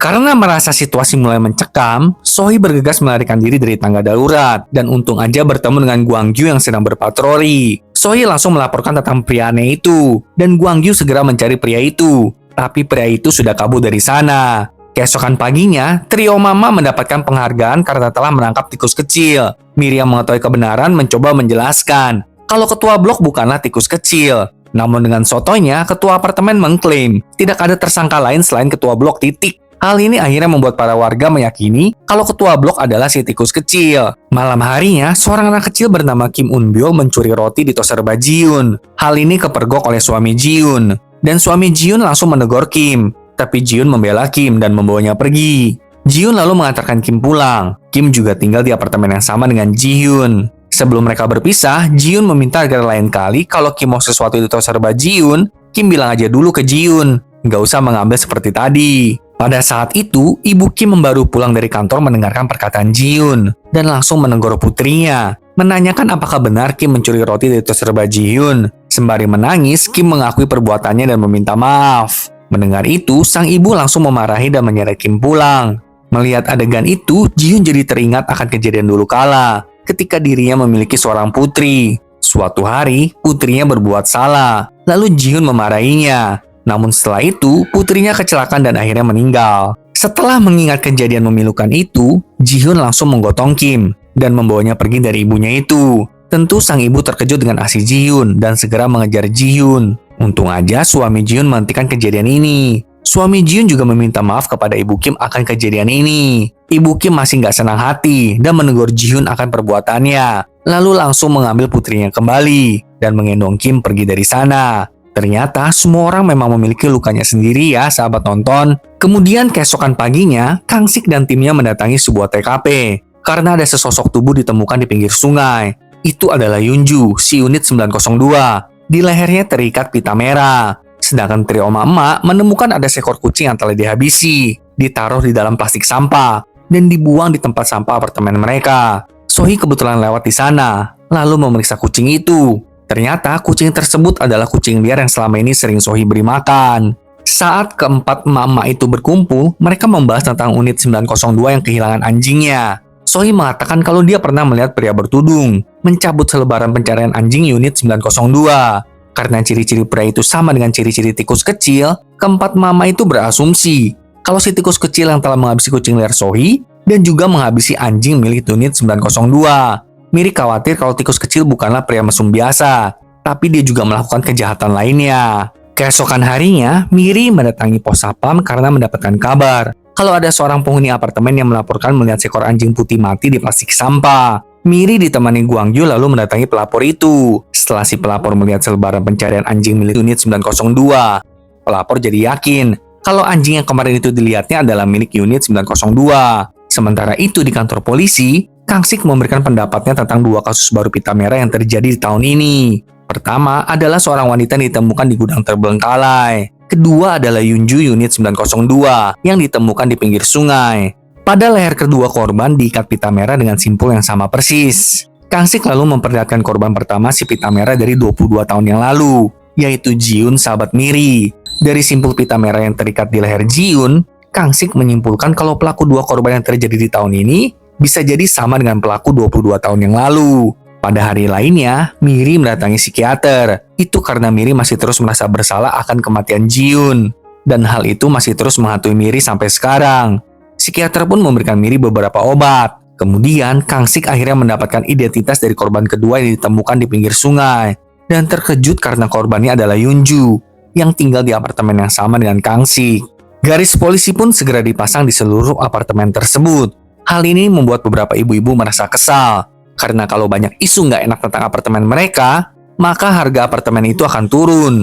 Karena merasa situasi mulai mencekam, Sohee bergegas melarikan diri dari tangga darurat dan untung aja bertemu dengan Gwangju yang sedang berpatroli. Sohee langsung melaporkan tentang pria aneh itu dan Gwangju segera mencari pria itu. Tapi pria itu sudah kabur dari sana. Keesokan paginya, trio Mama mendapatkan penghargaan karena telah menangkap tikus kecil. Miri yang mengetahui kebenaran mencoba menjelaskan kalau ketua blok bukanlah tikus kecil. Namun dengan sotonya, ketua apartemen mengklaim tidak ada tersangka lain selain ketua blok titik. Hal ini akhirnya membuat para warga meyakini kalau ketua blok adalah si tikus kecil. Malam harinya, seorang anak kecil bernama Kim Un-byul mencuri roti di toserba Ji-yoon. Hal ini kepergok oleh suami Ji-yoon. Dan suami Ji-yoon langsung menegur Kim. Tapi Ji-yoon membela Kim dan membawanya pergi. Ji-yoon lalu mengantarkan Kim pulang. Kim juga tinggal di apartemen yang sama dengan Ji-yoon. Sebelum mereka berpisah, Ji-yoon meminta agar lain kali kalau Kim mau sesuatu di toserba Ji-yoon, Kim bilang aja dulu ke Ji-yoon. Nggak usah mengambil seperti tadi. Pada saat itu, ibu Kim baru pulang dari kantor mendengarkan perkataan Ji-yoon dan langsung menegur putrinya. Menanyakan apakah benar Kim mencuri roti dari toserba Ji-yoon. Sembari menangis, Kim mengakui perbuatannya dan meminta maaf. Mendengar itu, sang ibu langsung memarahi dan menyeret Kim pulang. Melihat adegan itu, Ji-yoon jadi teringat akan kejadian dulu kala, ketika dirinya memiliki seorang putri. Suatu hari, putrinya berbuat salah, lalu Ji-yoon memarahinya. Namun setelah itu, putrinya kecelakaan dan akhirnya meninggal. Setelah mengingat kejadian memilukan itu, Ji-yoon langsung menggotong Kim dan membawanya pergi dari ibunya itu. Tentu sang ibu terkejut dengan aksi Ji-yoon dan segera mengejar Ji-yoon. Untung aja suami Ji-yoon menghentikan kejadian ini. Suami Ji-yoon juga meminta maaf kepada ibu Kim akan kejadian ini. Ibu Kim masih nggak senang hati dan menegur Ji-yoon akan perbuatannya. Lalu langsung mengambil putrinya kembali dan menggendong Kim pergi dari sana. Ternyata semua orang memang memiliki lukanya sendiri ya sahabat nonton. Kemudian keesokan paginya, Kang Sik dan timnya mendatangi sebuah TKP. Karena ada sesosok tubuh ditemukan di pinggir sungai. Itu adalah Yunju, si unit 902. Di lehernya terikat pita merah. Sedangkan trio Mama menemukan ada seekor kucing yang telah dihabisi, ditaruh di dalam plastik sampah, dan dibuang di tempat sampah apartemen mereka. Sohee kebetulan lewat di sana, lalu memeriksa kucing itu. Ternyata kucing tersebut adalah kucing liar yang selama ini sering Sohee beri makan. Saat keempat emak-emak itu berkumpul, mereka membahas tentang unit 902 yang kehilangan anjingnya. Sohee mengatakan kalau dia pernah melihat pria bertudung mencabut selebaran pencarian anjing unit 902. Karena ciri-ciri pria itu sama dengan ciri-ciri tikus kecil, keempat mama itu berasumsi kalau si tikus kecil yang telah menghabisi kucing liar Sohee dan juga menghabisi anjing milik unit 902. Miri khawatir kalau tikus kecil bukanlah pria mesum biasa, tapi dia juga melakukan kejahatan lainnya. Keesokan harinya, Miri mendatangi pos sapam karena mendapatkan kabar kalau ada seorang penghuni apartemen yang melaporkan melihat seekor anjing putih mati di plastik sampah. Miri ditemani Gwangju lalu mendatangi pelapor itu. Setelah si pelapor melihat selebaran pencarian anjing milik unit 902, pelapor jadi yakin kalau anjing yang kemarin itu dilihatnya adalah milik unit 902. Sementara itu di kantor polisi, Kang Sik memberikan pendapatnya tentang dua kasus baru pita merah yang terjadi di tahun ini. Pertama adalah seorang wanita yang ditemukan di gudang terbengkalai. Kedua adalah Yunju unit 902 yang ditemukan di pinggir sungai. Pada leher kedua korban diikat pita merah dengan simpul yang sama persis. Kang Sik lalu memperlihatkan korban pertama si pita merah dari 22 tahun yang lalu, yaitu Ji-yoon sahabat Miri. Dari simpul pita merah yang terikat di leher Ji-yoon, Kang Sik menyimpulkan kalau pelaku dua korban yang terjadi di tahun ini bisa jadi sama dengan pelaku 22 tahun yang lalu. Pada hari lainnya, Miri mendatangi psikiater. Itu karena Miri masih terus merasa bersalah akan kematian Ji-yoon. Dan hal itu masih terus menghantui Miri sampai sekarang. Psikiater pun memberikan Miri beberapa obat. Kemudian, Kang Sik akhirnya mendapatkan identitas dari korban kedua yang ditemukan di pinggir sungai. Dan terkejut karena korbannya adalah Yunju. yang tinggal di apartemen yang sama dengan Kang Sik. Garis polisi pun segera dipasang di seluruh apartemen tersebut. Hal ini membuat beberapa ibu-ibu merasa kesal, karena kalau banyak isu nggak enak tentang apartemen mereka, maka harga apartemen itu akan turun.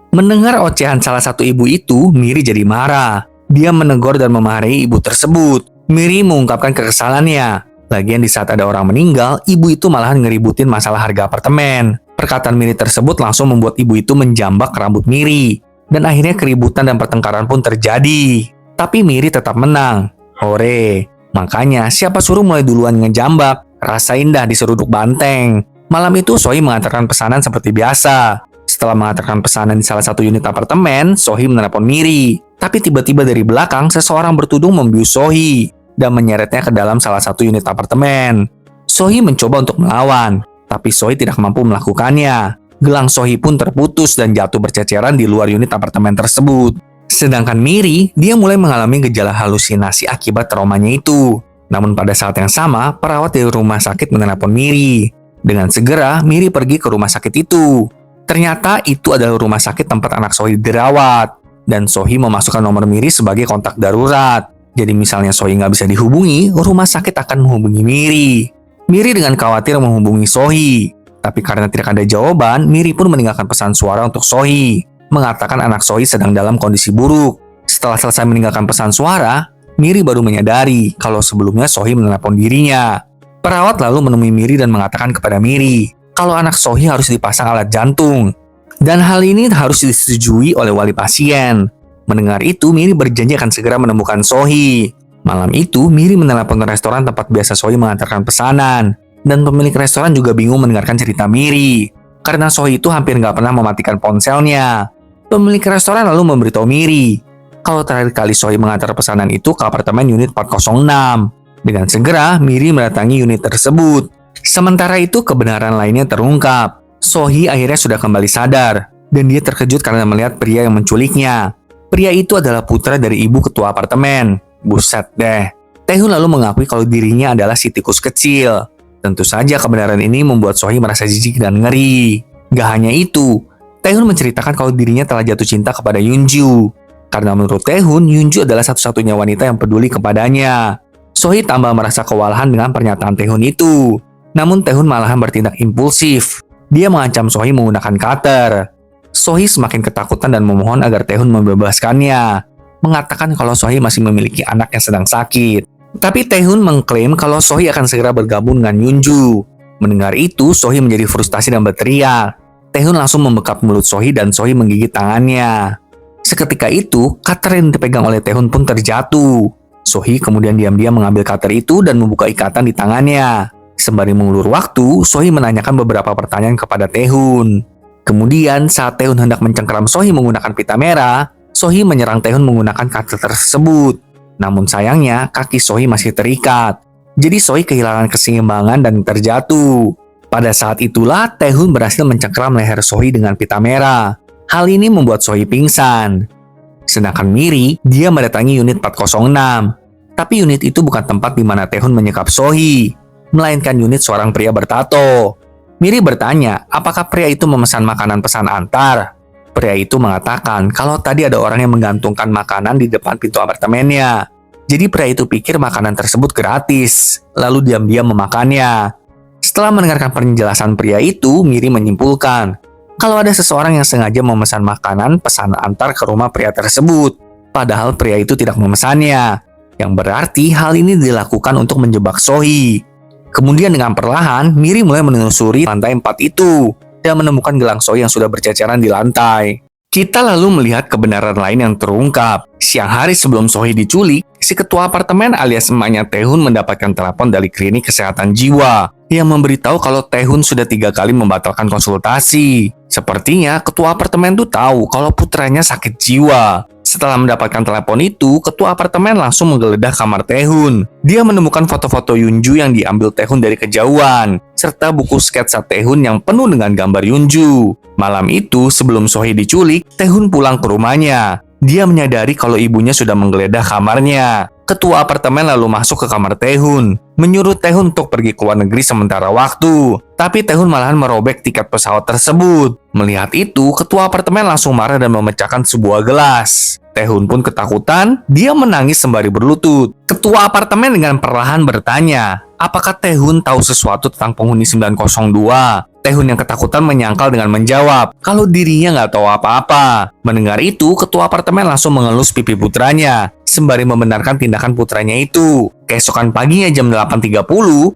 Mendengar ocehan salah satu ibu itu, Miri jadi marah. Dia menegur dan memarahi ibu tersebut. Miri mengungkapkan kekesalannya. Lagian di saat ada orang meninggal, ibu itu malahan ngeributin masalah harga apartemen. Perkataan Miri tersebut langsung membuat ibu itu menjambak rambut Miri. Dan akhirnya keributan dan pertengkaran pun terjadi. Tapi Miri tetap menang. Hore! Makanya siapa suruh mulai duluan ngejambak? Rasain dah diseruduk banteng. Malam itu Sohee mengantarkan pesanan seperti biasa. Setelah mengantarkan pesanan di salah satu unit apartemen, Sohee menelepon Miri. Tapi tiba-tiba dari belakang, seseorang bertudung membius Sohee dan menyeretnya ke dalam salah satu unit apartemen. Sohee mencoba untuk melawan, tapi Sohee tidak mampu melakukannya. Gelang Sohee pun terputus dan jatuh berceceran di luar unit apartemen tersebut. Sedangkan Miri, dia mulai mengalami gejala halusinasi akibat traumanya itu. Namun pada saat yang sama, perawat dari rumah sakit menelepon Miri. Dengan segera, Miri pergi ke rumah sakit itu. Ternyata itu adalah rumah sakit tempat anak Sohee dirawat. Dan Sohee memasukkan nomor Miri sebagai kontak darurat. Jadi misalnya Sohee nggak bisa dihubungi, rumah sakit akan menghubungi Miri. Miri dengan khawatir menghubungi Sohee. Tapi karena tidak ada jawaban, Miri pun meninggalkan pesan suara untuk Sohee, mengatakan anak Sohee sedang dalam kondisi buruk. Setelah selesai meninggalkan pesan suara, Miri baru menyadari kalau sebelumnya Sohee menelepon dirinya. Perawat lalu menemui Miri dan mengatakan kepada Miri kalau anak Sohee harus dipasang alat jantung. Dan hal ini harus disetujui oleh wali pasien. Mendengar itu, Miri berjanji akan segera menemukan Sohee. Malam itu, Miri menelepon ke restoran tempat biasa Sohee mengantarkan pesanan. Dan pemilik restoran juga bingung mendengarkan cerita Miri, karena Sohee itu hampir nggak pernah mematikan ponselnya. Pemilik restoran lalu memberitahu Miri kalau terakhir kali Sohee mengantar pesanan itu ke apartemen unit 406. Dengan segera, Miri mendatangi unit tersebut. Sementara itu, kebenaran lainnya terungkap. Sohee akhirnya sudah kembali sadar, dan dia terkejut karena melihat pria yang menculiknya. Pria itu adalah putra dari ibu ketua apartemen. Buset deh. Taehoon lalu mengakui kalau dirinya adalah si tikus kecil. Tentu saja kebenaran ini membuat Sohee merasa jijik dan ngeri. Gak hanya itu, Taehoon menceritakan kalau dirinya telah jatuh cinta kepada Yoonju. Karena menurut Taehoon, Yoonju adalah satu-satunya wanita yang peduli kepadanya. Sohee tambah merasa kewalahan dengan pernyataan Taehoon itu. Namun Taehoon malahan bertindak impulsif. Dia mengancam Sohee menggunakan cutter. Sohee semakin ketakutan dan memohon agar Taehoon membebaskannya, mengatakan kalau Sohee masih memiliki anak yang sedang sakit. Tapi Taehoon mengklaim kalau Sohee akan segera bergabung dengan Yoonju. Mendengar itu, Sohee menjadi frustasi dan berteriak. Taehoon langsung membekap mulut Sohee dan Sohee menggigit tangannya. Seketika itu, cutter yang dipegang oleh Taehoon pun terjatuh. Sohee kemudian diam-diam mengambil cutter itu dan membuka ikatan di tangannya. Sembari mengulur waktu, Sohee menanyakan beberapa pertanyaan kepada Taehoon. Kemudian, saat Taehoon hendak mencengkeram Sohee menggunakan pita merah, Sohee menyerang Taehoon menggunakan cutter tersebut. Namun sayangnya, kaki Sohee masih terikat. Jadi Sohee kehilangan keseimbangan dan terjatuh. Pada saat itulah, Taehoon berhasil mencengkeram leher Sohee dengan pita merah. Hal ini membuat Sohee pingsan. Sedangkan Miri, dia mendatangi unit 406. Tapi unit itu bukan tempat di mana Taehoon menyekap Sohee, melainkan unit seorang pria bertato. Miri bertanya, apakah pria itu memesan makanan pesan antar? Pria itu mengatakan kalau tadi ada orang yang menggantungkan makanan di depan pintu apartemennya. Jadi pria itu pikir makanan tersebut gratis, lalu diam-diam memakannya. Setelah mendengarkan penjelasan pria itu, Miri menyimpulkan kalau ada seseorang yang sengaja memesan makanan pesan antar ke rumah pria tersebut, padahal pria itu tidak memesannya. Yang berarti hal ini dilakukan untuk menjebak Sohee. Kemudian dengan perlahan, Miri mulai menelusuri lantai 4 itu dan menemukan gelang Sohee yang sudah berceceran di lantai. Kita lalu melihat kebenaran lain yang terungkap. Siang hari sebelum Sohee diculik, si ketua apartemen alias emaknya Taehoon mendapatkan telepon dari klinik kesehatan jiwa yang memberitahu kalau Taehoon sudah 3 kali membatalkan konsultasi. Sepertinya ketua apartemen itu tahu kalau putranya sakit jiwa. Setelah mendapatkan telepon itu, ketua apartemen langsung menggeledah kamar Taehoon. Dia menemukan foto-foto Yoonju yang diambil Taehoon dari kejauhan, serta buku sketsa Taehoon yang penuh dengan gambar Yoonju. Malam itu, sebelum Sohee diculik, Taehoon pulang ke rumahnya. Dia menyadari kalau ibunya sudah menggeledah kamarnya. Ketua apartemen lalu masuk ke kamar Taehoon, menyuruh Taehoon untuk pergi ke luar negeri sementara waktu. Tapi Taehoon malahan merobek tiket pesawat tersebut. Melihat itu, ketua apartemen langsung marah dan memecahkan sebuah gelas. Taehoon pun ketakutan, dia menangis sembari berlutut. Ketua apartemen dengan perlahan bertanya, apakah Taehoon tahu sesuatu tentang penghuni 902? Taehoon yang ketakutan menyangkal dengan menjawab kalau dirinya nggak tahu apa-apa. Mendengar itu, ketua apartemen langsung mengelus pipi putranya, sembari membenarkan tindakan putranya itu. Keesokan paginya jam 8.30,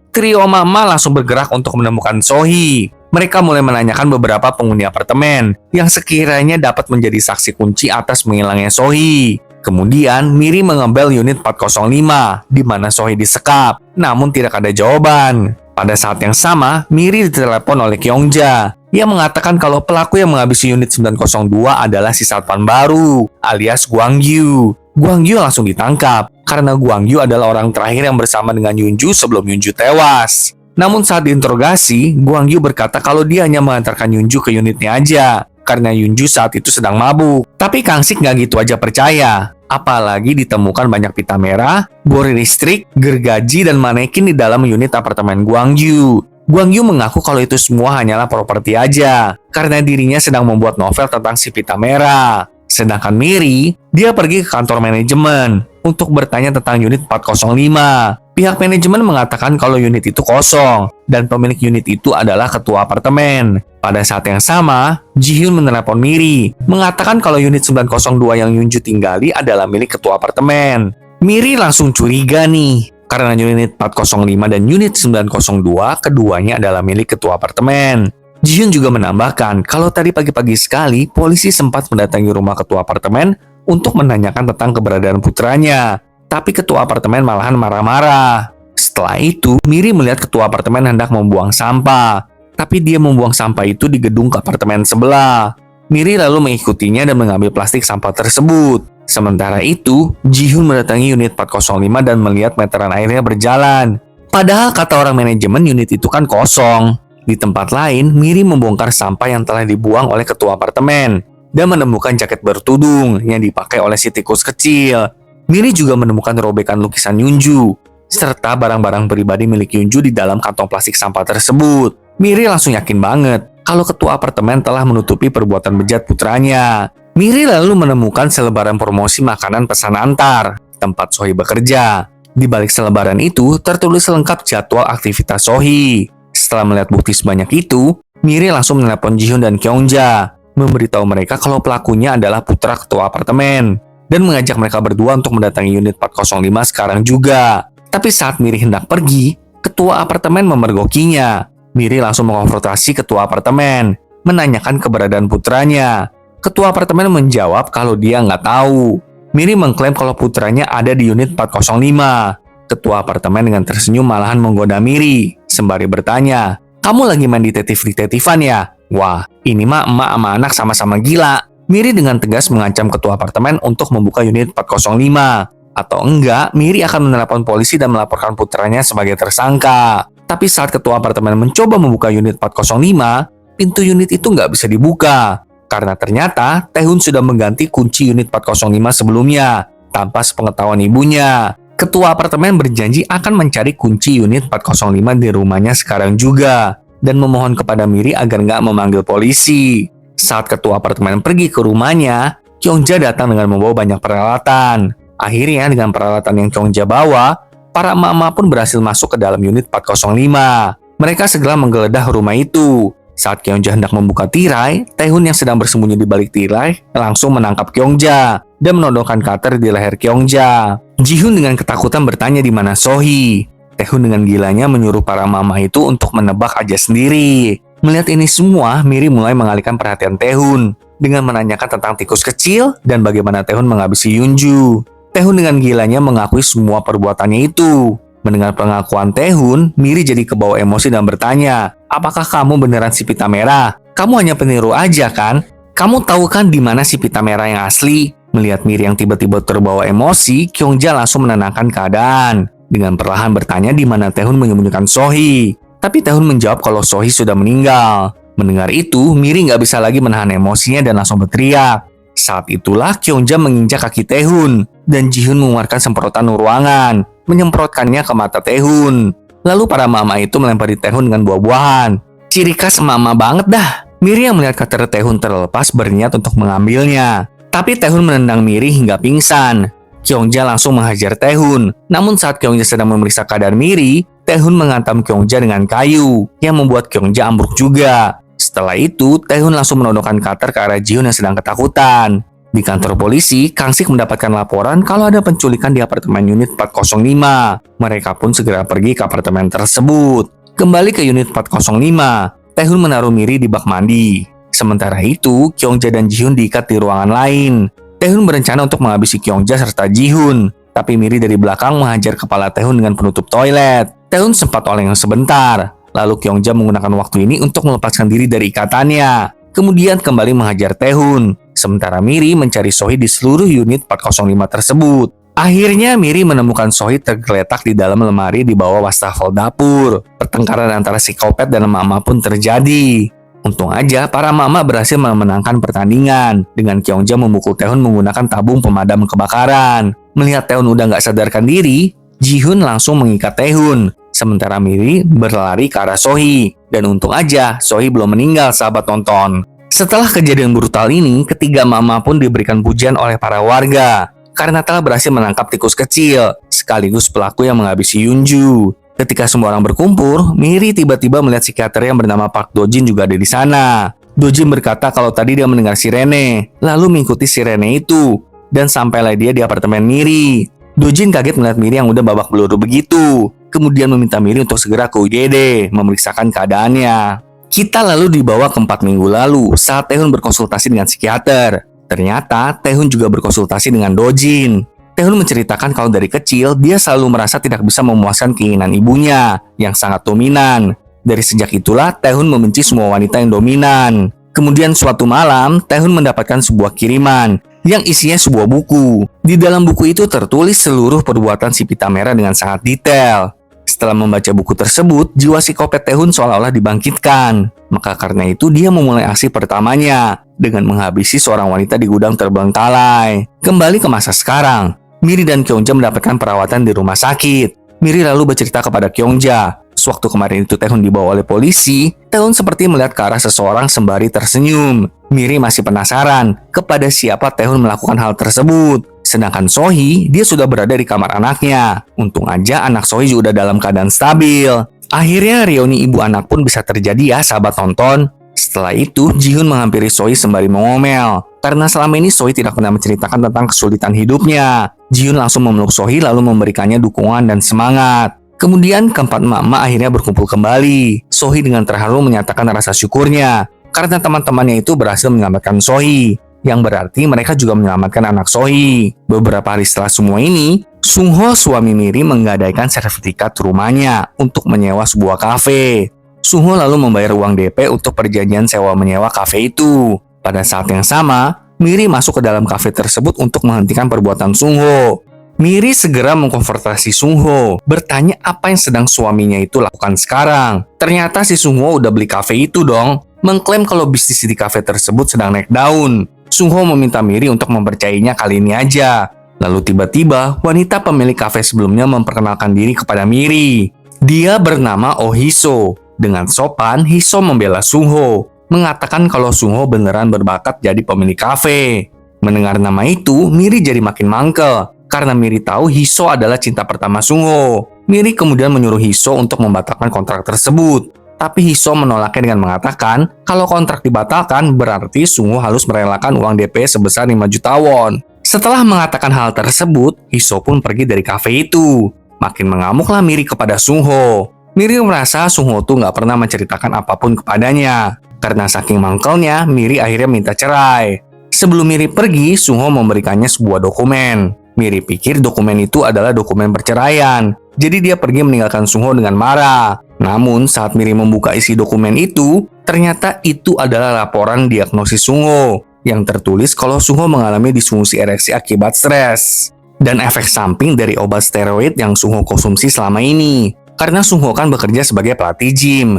trio mama langsung bergerak untuk menemukan Sohee. Mereka mulai menanyakan beberapa penghuni apartemen yang sekiranya dapat menjadi saksi kunci atas menghilangnya Sohee. Kemudian, Miri mengebel unit 405, di mana Sohee disekap, namun tidak ada jawaban. Pada saat yang sama, Miri ditelepon oleh Kyungja. Ia mengatakan kalau pelaku yang menghabisi unit 902 adalah si satpam baru, alias Gwangyu. Gwangyu langsung ditangkap, karena Gwangyu adalah orang terakhir yang bersama dengan Yunju sebelum Yunju tewas. Namun saat diinterogasi, Gwangyu berkata kalau dia hanya mengantarkan Yunju ke unitnya aja, karena Yunju saat itu sedang mabuk. Tapi Kang-sik nggak gitu aja percaya. Apalagi ditemukan banyak pita merah, bor listrik, gergaji, dan manekin di dalam unit apartemen Gwangyu. Gwangyu mengaku kalau itu semua hanyalah properti aja, karena dirinya sedang membuat novel tentang si pita merah. Sedangkan Miri, dia pergi ke kantor manajemen untuk bertanya tentang unit 405. Pihak manajemen mengatakan kalau unit itu kosong, dan pemilik unit itu adalah ketua apartemen. Pada saat yang sama, Ji-hyun menelepon Miri, mengatakan kalau unit 902 yang Yunju tinggali adalah milik ketua apartemen. Miri langsung curiga nih, karena unit 405 dan unit 902 keduanya adalah milik ketua apartemen. Ji-hyun juga menambahkan kalau tadi pagi-pagi sekali, polisi sempat mendatangi rumah ketua apartemen untuk menanyakan tentang keberadaan putranya. Tapi ketua apartemen malahan marah-marah. Setelah itu, Miri melihat ketua apartemen hendak membuang sampah. Tapi dia membuang sampah itu di gedung ke apartemen sebelah. Miri lalu mengikutinya dan mengambil plastik sampah tersebut. Sementara itu, Ji-hyun mendatangi unit 405 dan melihat meteran airnya berjalan. Padahal kata orang manajemen unit itu kan kosong. Di tempat lain, Miri membongkar sampah yang telah dibuang oleh ketua apartemen dan menemukan jaket bertudung yang dipakai oleh si tikus kecil. Miri juga menemukan robekan lukisan Yunju, serta barang-barang pribadi milik Yunju di dalam kantong plastik sampah tersebut. Miri langsung yakin banget kalau ketua apartemen telah menutupi perbuatan bejat putranya. Miri lalu menemukan selebaran promosi makanan pesan antar, tempat Sohee bekerja. Di balik selebaran itu, tertulis lengkap jadwal aktivitas Sohee. Setelah melihat bukti sebanyak itu, Miri langsung menelepon Ji-hyun dan Kyungja, memberitahu mereka kalau pelakunya adalah putra ketua apartemen, dan mengajak mereka berdua untuk mendatangi unit 405 sekarang juga. Tapi saat Miri hendak pergi, ketua apartemen memergokinya. Miri langsung mengonfrontasi ketua apartemen, menanyakan keberadaan putranya. Ketua apartemen menjawab kalau dia nggak tahu. Miri mengklaim kalau putranya ada di unit 405. Ketua apartemen dengan tersenyum malahan menggoda Miri, sembari bertanya, "Kamu lagi main detektif-detektifan ya?" Wah, ini mah emak sama anak sama-sama gila. Miri dengan tegas mengancam ketua apartemen untuk membuka unit 405. Atau enggak, Miri akan menelepon polisi dan melaporkan putranya sebagai tersangka. Tapi saat ketua apartemen mencoba membuka unit 405, pintu unit itu nggak bisa dibuka. Karena ternyata Taehoon sudah mengganti kunci unit 405 sebelumnya, tanpa sepengetahuan ibunya. Ketua apartemen berjanji akan mencari kunci unit 405 di rumahnya sekarang juga, dan memohon kepada Miri agar nggak memanggil polisi. Saat ketua apartemen pergi ke rumahnya, Kyungja datang dengan membawa banyak peralatan. Akhirnya dengan peralatan yang Kyungja bawa, para emak-emak pun berhasil masuk ke dalam unit 405. Mereka segera menggeledah rumah itu. Saat Kyungja hendak membuka tirai, Taehoon yang sedang bersembunyi di balik tirai langsung menangkap Kyungja dan menodongkan cutter di leher Kyungja. Ji-hyun dengan ketakutan bertanya di mana Sohee. Taehoon dengan gilanya menyuruh para mama itu untuk menebak aja sendiri. Melihat ini semua, Miri mulai mengalihkan perhatian Taehoon dengan menanyakan tentang tikus kecil dan bagaimana Taehoon menghabisi Yunju. Taehoon dengan gilanya mengakui semua perbuatannya itu. Mendengar pengakuan Taehoon, Miri jadi kebawa emosi dan bertanya, "Apakah kamu beneran si pita merah? Kamu hanya peniru aja kan? Kamu tahu kan di mana si pita merah yang asli?" Melihat Miri yang tiba-tiba terbawa emosi, Kyungja langsung menenangkan keadaan dengan perlahan bertanya di mana Taehoon menyembunyikan Sohee. Tapi Taehoon menjawab kalau Sohee sudah meninggal. Mendengar itu, Miri nggak bisa lagi menahan emosinya dan langsung berteriak. Saat itulah Kyungja menginjak kaki Taehoon dan Ji-Hyun mengeluarkan semprotan ruangan, menyemprotkannya ke mata Taehoon. Lalu para mama itu melempari Taehoon dengan buah-buahan. Ciri khas mama banget dah. Miri yang melihat cutter Taehoon terlepas berniat untuk mengambilnya. Tapi Taehoon menendang Miri hingga pingsan. Kyungja langsung menghajar Taehoon. Namun saat Kyungja sedang memeriksa keadaan Miri, Taehoon menghantam Kyungja dengan kayu, yang membuat Kyungja ambruk juga. Setelah itu, Taehoon langsung menodongkan cutter ke arah Ji-Hyun yang sedang ketakutan. Di kantor polisi, Kang-sik mendapatkan laporan kalau ada penculikan di apartemen unit 405. Mereka pun segera pergi ke apartemen tersebut. Kembali ke unit 405, Taehoon menaruh Miri di bak mandi. Sementara itu, Kyungja dan Ji-Hyun diikat di ruangan lain. Taehoon berencana untuk menghabisi Kyungja serta Ji-Hyun, tapi Miri dari belakang menghajar kepala Taehoon dengan penutup toilet. Taehoon sempat oleng sebentar, lalu Kyungja menggunakan waktu ini untuk melepaskan diri dari ikatannya. Kemudian kembali menghajar Taehoon. Sementara Miri mencari Sohee di seluruh unit 405 tersebut. Akhirnya Miri menemukan Sohee tergeletak di dalam lemari di bawah wastafel dapur. Pertengkaran antara psikopat dan mama pun terjadi. Untung aja para mama berhasil memenangkan pertandingan dengan Kyungja memukul Taehoon menggunakan tabung pemadam kebakaran. Melihat Taehoon udah nggak sadarkan diri, Ji-Hyun langsung mengikat Taehoon. Sementara Miri berlari ke arah Sohee. Dan untung aja Sohee belum meninggal, sahabat nonton. Setelah kejadian brutal ini, ketiga mama pun diberikan pujian oleh para warga karena telah berhasil menangkap tikus kecil, sekaligus pelaku yang menghabisi Yunju. Ketika semua orang berkumpul, Miri tiba-tiba melihat psikiater yang bernama Park Do-jin juga ada di sana. Do-jin berkata kalau tadi dia mendengar sirene, lalu mengikuti sirene itu, dan sampailah dia di apartemen Miri. Do-jin kaget melihat Miri yang udah babak belur begitu, kemudian meminta Miri untuk segera ke UGD, memeriksakan keadaannya. Kita lalu dibawa ke 4 minggu lalu saat Taehoon berkonsultasi dengan psikiater. Ternyata Taehoon juga berkonsultasi dengan Do-jin. Taehoon menceritakan kalau dari kecil dia selalu merasa tidak bisa memuaskan keinginan ibunya yang sangat dominan. Dari sejak itulah Taehoon membenci semua wanita yang dominan. Kemudian suatu malam Taehoon mendapatkan sebuah kiriman yang isinya sebuah buku. Di dalam buku itu tertulis seluruh perbuatan si pita merah dengan sangat detail. Setelah membaca buku tersebut, jiwa psikopat Taehoon seolah-olah dibangkitkan. Maka karena itu dia memulai aksi pertamanya dengan menghabisi seorang wanita di gudang terbengkalai. Kembali ke masa sekarang, Miri dan Kyungja mendapatkan perawatan di rumah sakit. Miri lalu bercerita kepada Kyungja. Sewaktu kemarin itu Taehoon dibawa oleh polisi, Taehoon seperti melihat ke arah seseorang sembari tersenyum. Miri masih penasaran kepada siapa Taehoon melakukan hal tersebut. Sedangkan Sohee, dia sudah berada di kamar anaknya. Untung aja anak Sohee juga dalam keadaan stabil. Akhirnya reuni ibu anak pun bisa terjadi ya, sahabat nonton. Setelah itu, Ji-Hyun menghampiri Sohee sembari mengomel. Karena selama ini Sohee tidak pernah menceritakan tentang kesulitan hidupnya. Ji-Hyun langsung memeluk Sohee lalu memberikannya dukungan dan semangat. Kemudian keempat mama akhirnya berkumpul kembali. Sohee dengan terharu menyatakan rasa syukurnya karena teman-temannya itu berhasil menyelamatkan Sohee. Yang berarti mereka juga menyelamatkan anak Sohee. Beberapa hari setelah semua ini, Sung-ho suami Miri menggadaikan sertifikat rumahnya untuk menyewa sebuah kafe. Sung-ho lalu membayar uang DP untuk perjanjian sewa menyewa kafe itu. Pada saat yang sama, Miri masuk ke dalam kafe tersebut untuk menghentikan perbuatan Sung-ho. Miri segera mengkonfrontasi Sung-ho, bertanya apa yang sedang suaminya itu lakukan sekarang. Ternyata si Sung-ho udah beli kafe itu dong, mengklaim kalau bisnis di kafe tersebut sedang naik daun. Sung-ho meminta Miri untuk mempercayainya kali ini aja. Lalu tiba-tiba, wanita pemilik kafe sebelumnya memperkenalkan diri kepada Miri. Dia bernama Oh Hee-so. Dengan sopan, Hee-so membela Sung-ho, mengatakan kalau Sung-ho beneran berbakat jadi pemilik kafe. Mendengar nama itu, Miri jadi makin mangkel. Karena Miri tahu Hee-so adalah cinta pertama Sung-ho. Miri kemudian menyuruh Hee-so untuk membatalkan kontrak tersebut. Tapi Hee-so menolaknya dengan mengatakan kalau kontrak dibatalkan berarti Sung-ho harus merelakan uang DP sebesar 5 juta won. Setelah mengatakan hal tersebut, Hee-so pun pergi dari kafe itu. Makin mengamuklah Miri kepada Sung-ho. Miri merasa Sung-ho tuh nggak pernah menceritakan apapun kepadanya. Karena saking mangkelnya, Miri akhirnya minta cerai. Sebelum Miri pergi, Sung-ho memberikannya sebuah dokumen. Miri pikir dokumen itu adalah dokumen perceraian. Jadi dia pergi meninggalkan Sung-ho dengan marah. Namun saat Miri membuka isi dokumen itu, ternyata itu adalah laporan diagnosis Sung-ho yang tertulis kalau Sung-ho mengalami disfungsi ereksi akibat stres dan efek samping dari obat steroid yang Sung-ho konsumsi selama ini. Karena Sung-ho kan bekerja sebagai pelatih gym.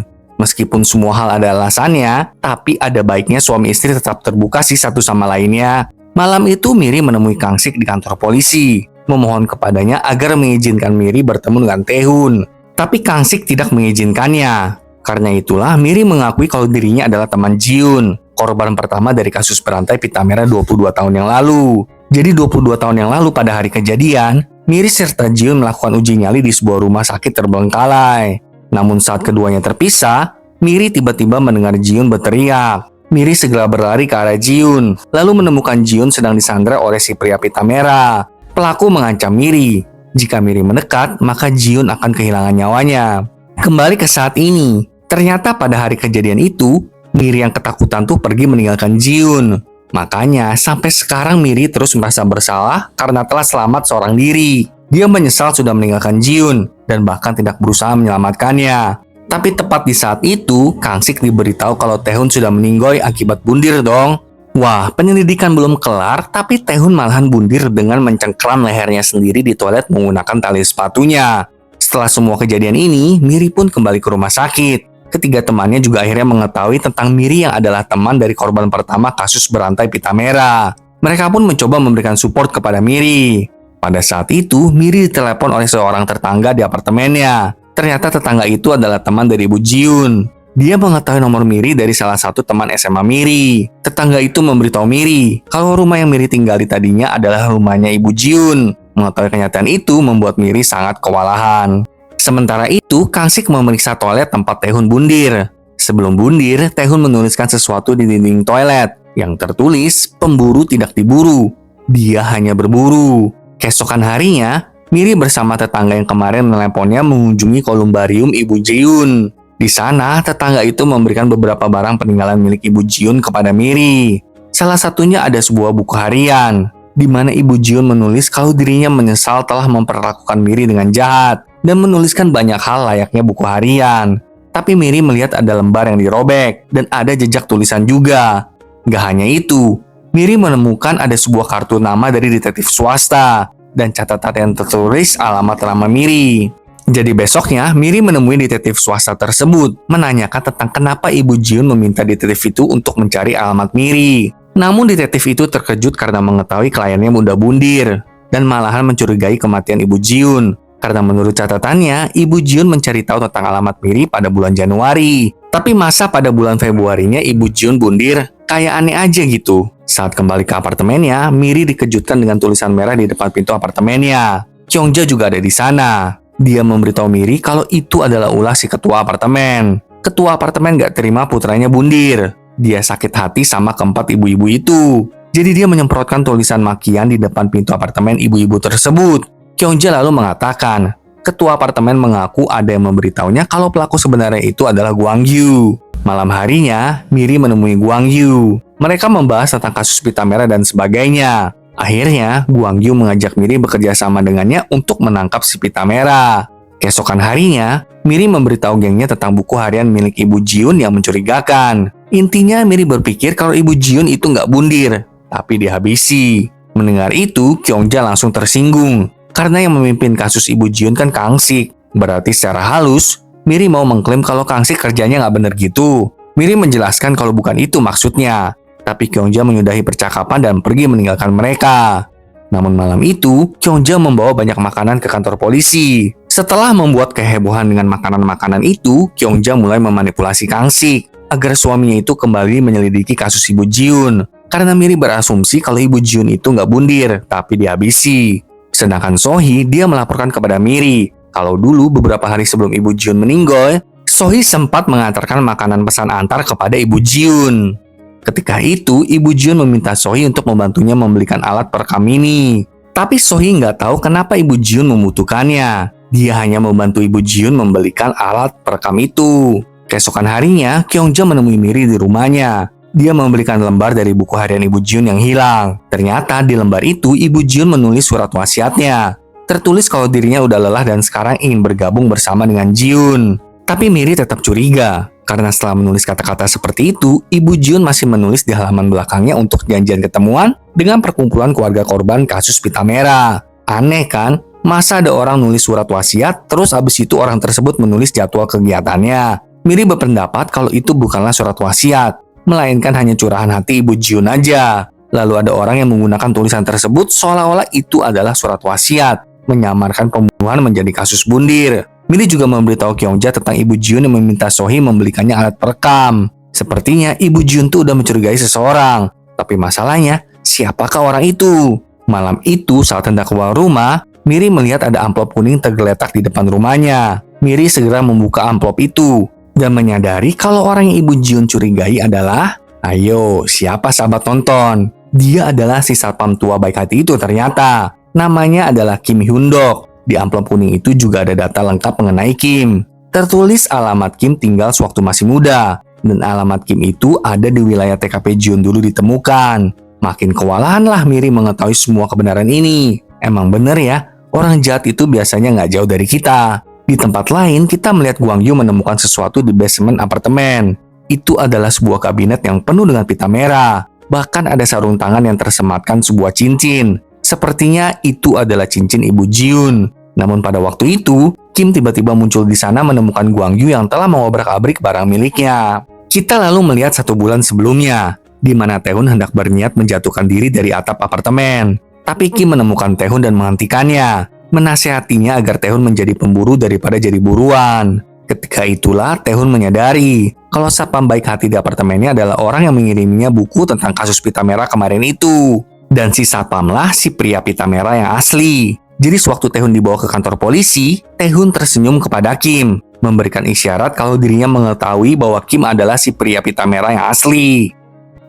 Meskipun semua hal ada alasannya, tapi ada baiknya suami istri tetap terbuka sih satu sama lainnya. Malam itu Miri menemui Kang-sik di kantor polisi, memohon kepadanya agar mengizinkan Miri bertemu dengan Tae-hoon. Tapi Kang-sik tidak mengizinkannya. Karena itulah Miri mengakui kalau dirinya adalah teman Ji-hoon, korban pertama dari kasus berantai pita merah 22 tahun yang lalu. Jadi 22 tahun yang lalu pada hari kejadian, Miri serta Ji-hoon melakukan uji nyali di sebuah rumah sakit terbengkalai. Namun saat keduanya terpisah, Miri tiba-tiba mendengar Ji-hoon berteriak. Miri segera berlari ke arah Ji-hoon, lalu menemukan Ji-hoon sedang disandra oleh si pria pita merah. Pelaku mengancam Miri, jika Miri mendekat, maka Ji-hoon akan kehilangan nyawanya. Kembali ke saat ini, ternyata pada hari kejadian itu, Miri yang ketakutan tuh pergi meninggalkan Ji-hoon. Makanya, sampai sekarang Miri terus merasa bersalah karena telah selamat seorang diri. Dia menyesal sudah meninggalkan Ji-hoon dan bahkan tidak berusaha menyelamatkannya. Tapi tepat di saat itu, Kang-sik diberitahu kalau Tae-hoon sudah meninggoy akibat bundir dong. Wah, penyelidikan belum kelar, tapi Tae-hoon malahan bundir dengan mencengkram lehernya sendiri di toilet menggunakan tali sepatunya. Setelah semua kejadian ini, Miri pun kembali ke rumah sakit. Ketiga temannya juga akhirnya mengetahui tentang Miri yang adalah teman dari korban pertama kasus berantai pita merah. Mereka pun mencoba memberikan support kepada Miri. Pada saat itu, Miri ditelepon oleh seorang tetangga di apartemennya. Ternyata tetangga itu adalah teman dari Ibu Ji-hoon. Dia mengetahui nomor Miri dari salah satu teman SMA Miri. Tetangga itu memberitahu Miri kalau rumah yang Miri tinggali tadinya adalah rumahnya Ibu Ji-hoon. Mengetahui kenyataan itu membuat Miri sangat kewalahan. Sementara itu, Kang-sik memeriksa toilet tempat Tae-hoon bundir. Sebelum bundir, Tae-hoon menuliskan sesuatu di dinding toilet yang tertulis, "Pemburu tidak diburu, dia hanya berburu." Keesokan harinya, Miri bersama tetangga yang kemarin meneleponnya mengunjungi kolumbarium Ibu Ji-hoon. Di sana, tetangga itu memberikan beberapa barang peninggalan milik Ibu Ji-hoon kepada Miri. Salah satunya ada sebuah buku harian, di mana Ibu Ji-hoon menulis kalau dirinya menyesal telah memperlakukan Miri dengan jahat dan menuliskan banyak hal layaknya buku harian. Tapi Miri melihat ada lembar yang dirobek dan ada jejak tulisan juga. Gak hanya itu, Miri menemukan ada sebuah kartu nama dari detektif swasta dan catatan yang tertulis alamat nama Miri. Jadi besoknya, Miri menemui detektif swasta tersebut, menanyakan tentang kenapa Ibu Ji-hoon meminta detektif itu untuk mencari alamat Miri. Namun detektif itu terkejut karena mengetahui kliennya mudah bundir, dan malahan mencurigai kematian Ibu Ji-hoon. Karena menurut catatannya, Ibu Ji-hoon mencari tahu tentang alamat Miri pada bulan Januari. Tapi masa pada bulan Februarinya Ibu Ji-hoon bundir? Kayak aneh aja gitu. Saat kembali ke apartemennya, Miri dikejutkan dengan tulisan merah di depan pintu apartemennya. Kyungja juga ada di sana. Dia memberitahu Miri kalau itu adalah ulah si ketua apartemen. Ketua apartemen gak terima putranya bundir. Dia sakit hati sama keempat ibu-ibu itu. Jadi dia menyemprotkan tulisan makian di depan pintu apartemen ibu-ibu tersebut. Kyungja lalu mengatakan, ketua apartemen mengaku ada yang memberitahunya kalau pelaku sebenarnya itu adalah Gwang Yu. Malam harinya, Miri menemui Gwang Yu. Mereka membahas tentang kasus pita merah dan sebagainya. Akhirnya, Gwang Yu mengajak Miri bekerja sama dengannya untuk menangkap si pita merah. Keesokan harinya, Miri memberitahu gengnya tentang buku harian milik Ibu Ji-hoon yang mencurigakan. Intinya, Miri berpikir kalau Ibu Ji-hoon itu nggak bundir, tapi dihabisi. Mendengar itu, Kyungja langsung tersinggung. Karena yang memimpin kasus Ibu Ji-hoon kan Kang-sik. Berarti secara halus, Miri mau mengklaim kalau Kang-sik kerjanya nggak bener gitu. Miri menjelaskan kalau bukan itu maksudnya. Tapi Kyungja menyudahi percakapan dan pergi meninggalkan mereka. Namun malam itu, Kyungja membawa banyak makanan ke kantor polisi. Setelah membuat kehebohan dengan makanan-makanan itu, Kyungja mulai memanipulasi Kang-sik agar suaminya itu kembali menyelidiki kasus Ibu Ji-hoon. Karena Miri berasumsi kalau Ibu Ji-hoon itu nggak bundir, tapi dihabisi. Sedangkan Sohee, dia melaporkan kepada Miri kalau dulu beberapa hari sebelum Ibu Ji-hoon meninggal, Sohee sempat mengantarkan makanan pesan antar kepada Ibu Ji-hoon. Ketika itu, Ibu Ji-hoon meminta Sohee untuk membantunya membelikan alat perekam ini. Tapi Sohee nggak tahu kenapa Ibu Ji-hoon membutuhkannya. Dia hanya membantu Ibu Ji-hoon membelikan alat perekam itu. Keesokan harinya, Kyungja menemui Miri di rumahnya. Dia membelikan lembar dari buku harian Ibu Ji-hoon yang hilang. Ternyata di lembar itu, Ibu Ji-hoon menulis surat wasiatnya. Tertulis kalau dirinya udah lelah dan sekarang ingin bergabung bersama dengan Ji-hoon. Tapi Miri tetap curiga. Karena setelah menulis kata-kata seperti itu, Ibu Ji-hoon masih menulis di halaman belakangnya untuk janjian ketemuan dengan perkumpulan keluarga korban kasus pita merah. Aneh kan? Masa ada orang nulis surat wasiat, terus abis itu orang tersebut menulis jadwal kegiatannya. Miri berpendapat kalau itu bukanlah surat wasiat, melainkan hanya curahan hati Ibu Ji-hoon aja. Lalu ada orang yang menggunakan tulisan tersebut seolah-olah itu adalah surat wasiat, menyamarkan pembunuhan menjadi kasus bundir. Miri juga memberitahu Kyungja tentang Ibu Jiun yang meminta Sohee membelikannya alat perekam. Sepertinya Ibu Jiun tuh udah mencurigai seseorang. Tapi masalahnya, siapakah orang itu? Malam itu saat hendak keluar rumah, Miri melihat ada amplop kuning tergeletak di depan rumahnya. Miri segera membuka amplop itu dan menyadari kalau orang yang Ibu Jiun curigai adalah, ayo, siapa sahabat tonton? Dia adalah si satpam tua baik hati itu ternyata. Namanya adalah Kim Hyun-dok. Di amplop kuning itu juga ada data lengkap mengenai Kim. Tertulis alamat Kim tinggal sewaktu masih muda. Dan alamat Kim itu ada di wilayah TKP Jiun dulu ditemukan. Makin kewalahanlah Miri mengetahui semua kebenaran ini. Emang bener ya, orang jahat itu biasanya nggak jauh dari kita. Di tempat lain, kita melihat Gwang Yu menemukan sesuatu di basement apartemen. Itu adalah sebuah kabinet yang penuh dengan pita merah. Bahkan ada sarung tangan yang tersematkan sebuah cincin. Sepertinya itu adalah cincin Ibu Jiun. Namun pada waktu itu, Kim tiba-tiba muncul di sana menemukan Gwang Yu yang telah mengobrak-abrik barang miliknya. Kita lalu melihat 1 bulan sebelumnya, di mana Taehoon hendak berniat menjatuhkan diri dari atap apartemen. Tapi Kim menemukan Taehoon dan menghentikannya, menasihatinya agar Taehoon menjadi pemburu daripada jadi buruan. Ketika itulah Taehoon menyadari kalau satpam baik hati di apartemennya adalah orang yang mengiriminya buku tentang kasus pita merah kemarin itu. Dan si satpamlah si pria pita merah yang asli. Jadi sewaktu Taehoon dibawa ke kantor polisi, Taehoon tersenyum kepada Kim, memberikan isyarat kalau dirinya mengetahui bahwa Kim adalah si pria pita merah yang asli.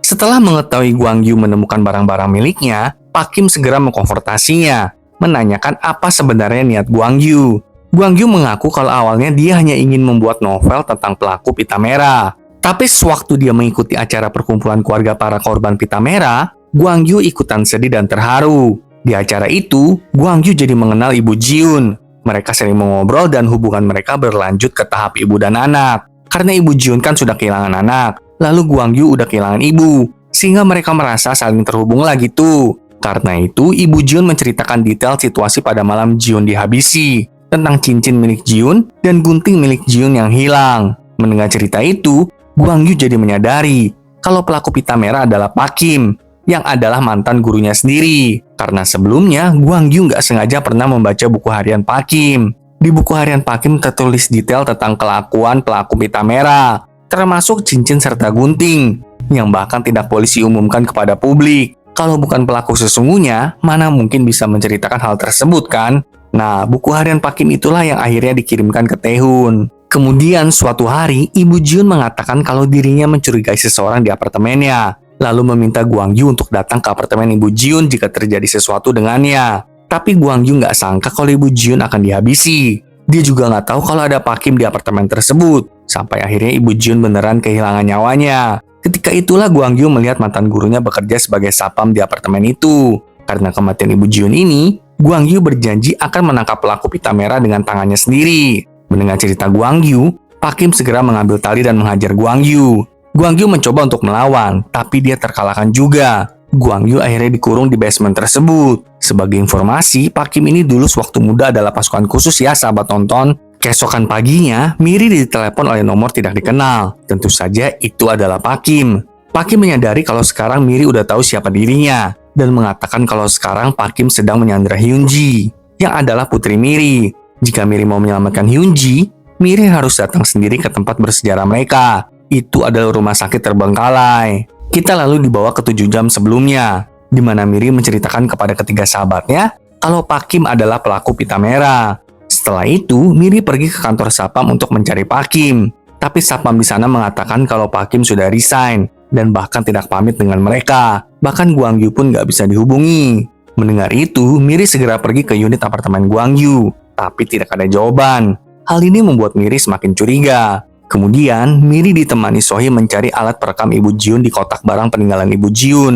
Setelah mengetahui Gwang Yu menemukan barang-barang miliknya, Pak Kim segera mengkonfrontasinya, menanyakan apa sebenarnya niat Gwang Yu. Gwang Yu mengaku kalau awalnya dia hanya ingin membuat novel tentang pelaku pita merah. Tapi sewaktu dia mengikuti acara perkumpulan keluarga para korban pita merah, Gwang Yu ikutan sedih dan terharu. Di acara itu, Gwang Yu jadi mengenal Ibu Jiun. Mereka sering mengobrol dan hubungan mereka berlanjut ke tahap ibu dan anak. Karena Ibu Jiun kan sudah kehilangan anak, lalu Gwang Yu udah kehilangan ibu, sehingga mereka merasa saling terhubung lagi tuh. Karena itu, Ibu Jiun menceritakan detail situasi pada malam Jiun dihabisi, tentang cincin milik Jiun dan gunting milik Jiun yang hilang. Mendengar cerita itu, Gwang Yu jadi menyadari kalau pelaku pita merah adalah Pak Kim, yang adalah mantan gurunya sendiri. Karena sebelumnya, Gwang Yu nggak sengaja pernah membaca buku harian Pak Kim. Di buku harian Pak Kim tertulis detail tentang kelakuan pelaku pita merah, termasuk cincin serta gunting, yang bahkan tidak polisi umumkan kepada publik. Kalau bukan pelaku sesungguhnya, mana mungkin bisa menceritakan hal tersebut kan? Nah, buku harian Pak Kim itulah yang akhirnya dikirimkan ke Taehoon. Kemudian suatu hari, Ibu Jiun mengatakan kalau dirinya mencurigai seseorang di apartemennya, lalu meminta Gwang Yu untuk datang ke apartemen Ibu Jiun jika terjadi sesuatu dengannya. Tapi Gwang Yu nggak sangka kalau Ibu Jiun akan dihabisi. Dia juga nggak tahu kalau ada Pak Kim di apartemen tersebut, sampai akhirnya Ibu Jiun beneran kehilangan nyawanya. Ketika itulah Gwang Yu melihat mantan gurunya bekerja sebagai satpam di apartemen itu. Karena kematian Ibu Jiun ini, Gwang Yu berjanji akan menangkap pelaku pita merah dengan tangannya sendiri. Mendengar cerita Gwang Yu, Pak Kim segera mengambil tali dan menghajar Gwang Yu. Gwang Yu mencoba untuk melawan, tapi dia terkalahkan juga. Gwang Yu akhirnya dikurung di basement tersebut. Sebagai informasi, Pak Kim ini dulu sewaktu muda adalah pasukan khusus ya sahabat tonton. Keesokan paginya, Miri ditelepon oleh nomor tidak dikenal. Tentu saja itu adalah Pak Kim. Pak Kim menyadari kalau sekarang Miri udah tahu siapa dirinya, dan mengatakan kalau sekarang Pak Kim sedang menyandra Hyunji, yang adalah putri Miri. Jika Miri mau menyelamatkan Hyunji, Miri harus datang sendiri ke tempat bersejarah mereka. Itu adalah rumah sakit terbengkalai. Kita lalu dibawa ke 7 jam sebelumnya, di mana Miri menceritakan kepada ketiga sahabatnya kalau Pak Kim adalah pelaku pita merah. Setelah itu, Miri pergi ke kantor satpam untuk mencari Pak Kim. Tapi satpam di sana mengatakan kalau Pak Kim sudah resign dan bahkan tidak pamit dengan mereka. Bahkan Gwang Yu pun nggak bisa dihubungi. Mendengar itu, Miri segera pergi ke unit apartemen Gwang Yu, tapi tidak ada jawaban. Hal ini membuat Miri semakin curiga. Kemudian, Miri ditemani Sohee mencari alat perekam Ibu Jiun di kotak barang peninggalan Ibu Jiun.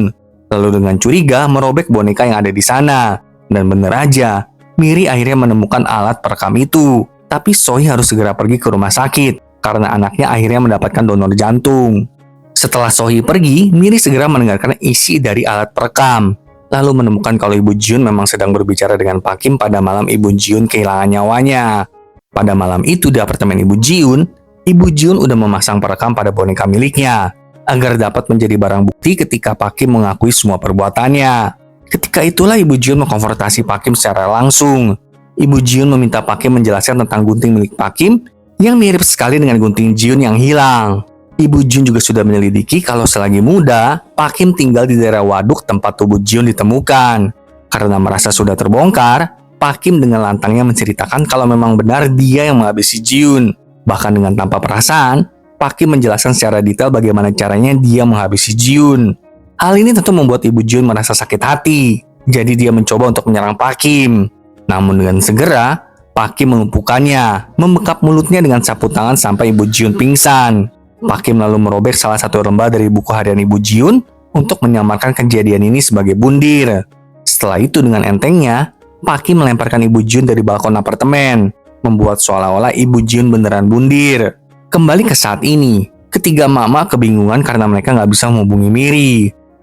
Lalu dengan curiga merobek boneka yang ada di sana. Dan bener aja, Miri akhirnya menemukan alat perekam itu. Tapi Sohee harus segera pergi ke rumah sakit karena anaknya akhirnya mendapatkan donor jantung. Setelah Sohee pergi, Miri segera mendengarkan isi dari alat perekam. Lalu menemukan kalau Ibu Jiun memang sedang berbicara dengan Pak Kim pada malam Ibu Jiun kehilangan nyawanya. Pada malam itu di apartemen Ibu Jiun udah memasang perekam pada boneka miliknya. agar dapat menjadi barang bukti ketika Pak Kim mengakui semua perbuatannya. Ketika itulah Ibu Jiun mengkonfrontasi Pak Kim secara langsung. Ibu Jiun meminta Pak Kim menjelaskan tentang gunting milik Pak Kim yang mirip sekali dengan gunting Jiun yang hilang. Ibu Jiun juga sudah menyelidiki kalau selagi muda, Pak Kim tinggal di daerah waduk tempat tubuh Jiun ditemukan. Karena merasa sudah terbongkar, Pak Kim dengan lantangnya menceritakan kalau memang benar dia yang menghabisi Jiun. Bahkan dengan tanpa perasaan, Pak Kim menjelaskan secara detail bagaimana caranya dia menghabisi Jiun. Hal ini tentu membuat Ibu Jiun merasa sakit hati, jadi dia mencoba untuk menyerang Pak Kim. Namun dengan segera, Pak Kim melumpuhkannya, membekap mulutnya dengan sapu tangan sampai Ibu Jiun pingsan. Pak Kim lalu merobek salah satu lembar dari buku harian Ibu Jiun untuk menyamarkan kejadian ini sebagai bundir. Setelah itu dengan entengnya, Pak Kim melemparkan Ibu Jiun dari balkon apartemen, membuat seolah-olah Ibu Jiun beneran bundir. Kembali ke saat ini, ketiga mama kebingungan karena mereka nggak bisa menghubungi Miri.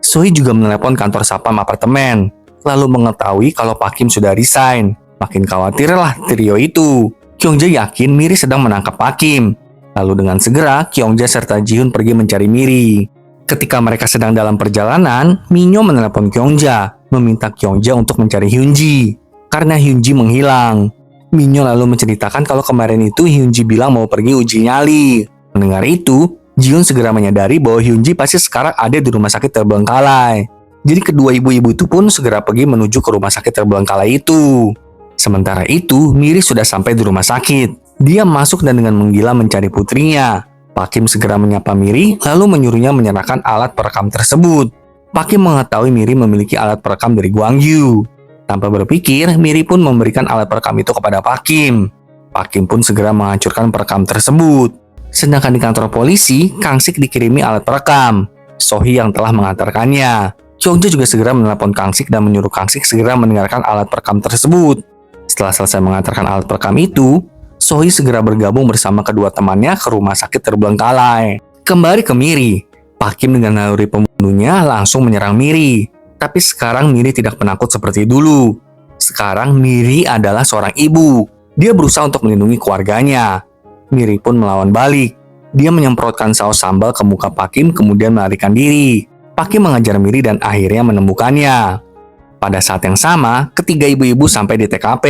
Sohee juga menelepon kantor sapam apartemen, lalu mengetahui kalau Pak Kim sudah resign. Makin khawatirlah trio itu. Kyungja yakin Miri sedang menangkap Pak Kim. Lalu dengan segera, Kyungja serta Jihoon pergi mencari Miri. Ketika mereka sedang dalam perjalanan, Minyo menelepon Kyungja, meminta Kyungja untuk mencari Hyunji. Karena Hyunji menghilang. Minyo lalu menceritakan kalau kemarin itu Hyunji bilang mau pergi uji nyali. Mendengar itu, Jihoon segera menyadari bahwa Hyunji pasti sekarang ada di rumah sakit terbengkalai. Jadi kedua ibu-ibu itu pun segera pergi menuju ke rumah sakit terbengkalai itu. Sementara itu, Miri sudah sampai di rumah sakit. Dia masuk dan dengan menggila mencari putrinya. Pak Kim segera menyapa Miri, lalu menyuruhnya menyerahkan alat perekam tersebut. Pak Kim mengetahui Miri memiliki alat perekam dari Gwangju. Tanpa berpikir, Miri pun memberikan alat perekam itu kepada Pak Kim. Pak Kim pun segera menghancurkan perekam tersebut. Sedangkan di kantor polisi, Kang Sik dikirimi alat perekam. Sohee yang telah mengantarkannya. Kyungja juga segera menelpon Kang Sik dan menyuruh Kang Sik segera mendengarkan alat perekam tersebut. Setelah selesai mengantarkan alat perekam itu, Sohee segera bergabung bersama kedua temannya ke rumah sakit terbengkalai. Kembali ke Miri, Pak Kim dengan naluri pembunuhnya langsung menyerang Miri. Tapi sekarang Miri tidak penakut seperti dulu. Sekarang Miri adalah seorang ibu. Dia berusaha untuk melindungi keluarganya. Miri pun melawan balik. Dia menyemprotkan saus sambal ke muka Pak Kim kemudian melarikan diri. Pak Kim mengajar Miri dan akhirnya menemukannya. Pada saat yang sama, ketiga ibu-ibu sampai di TKP.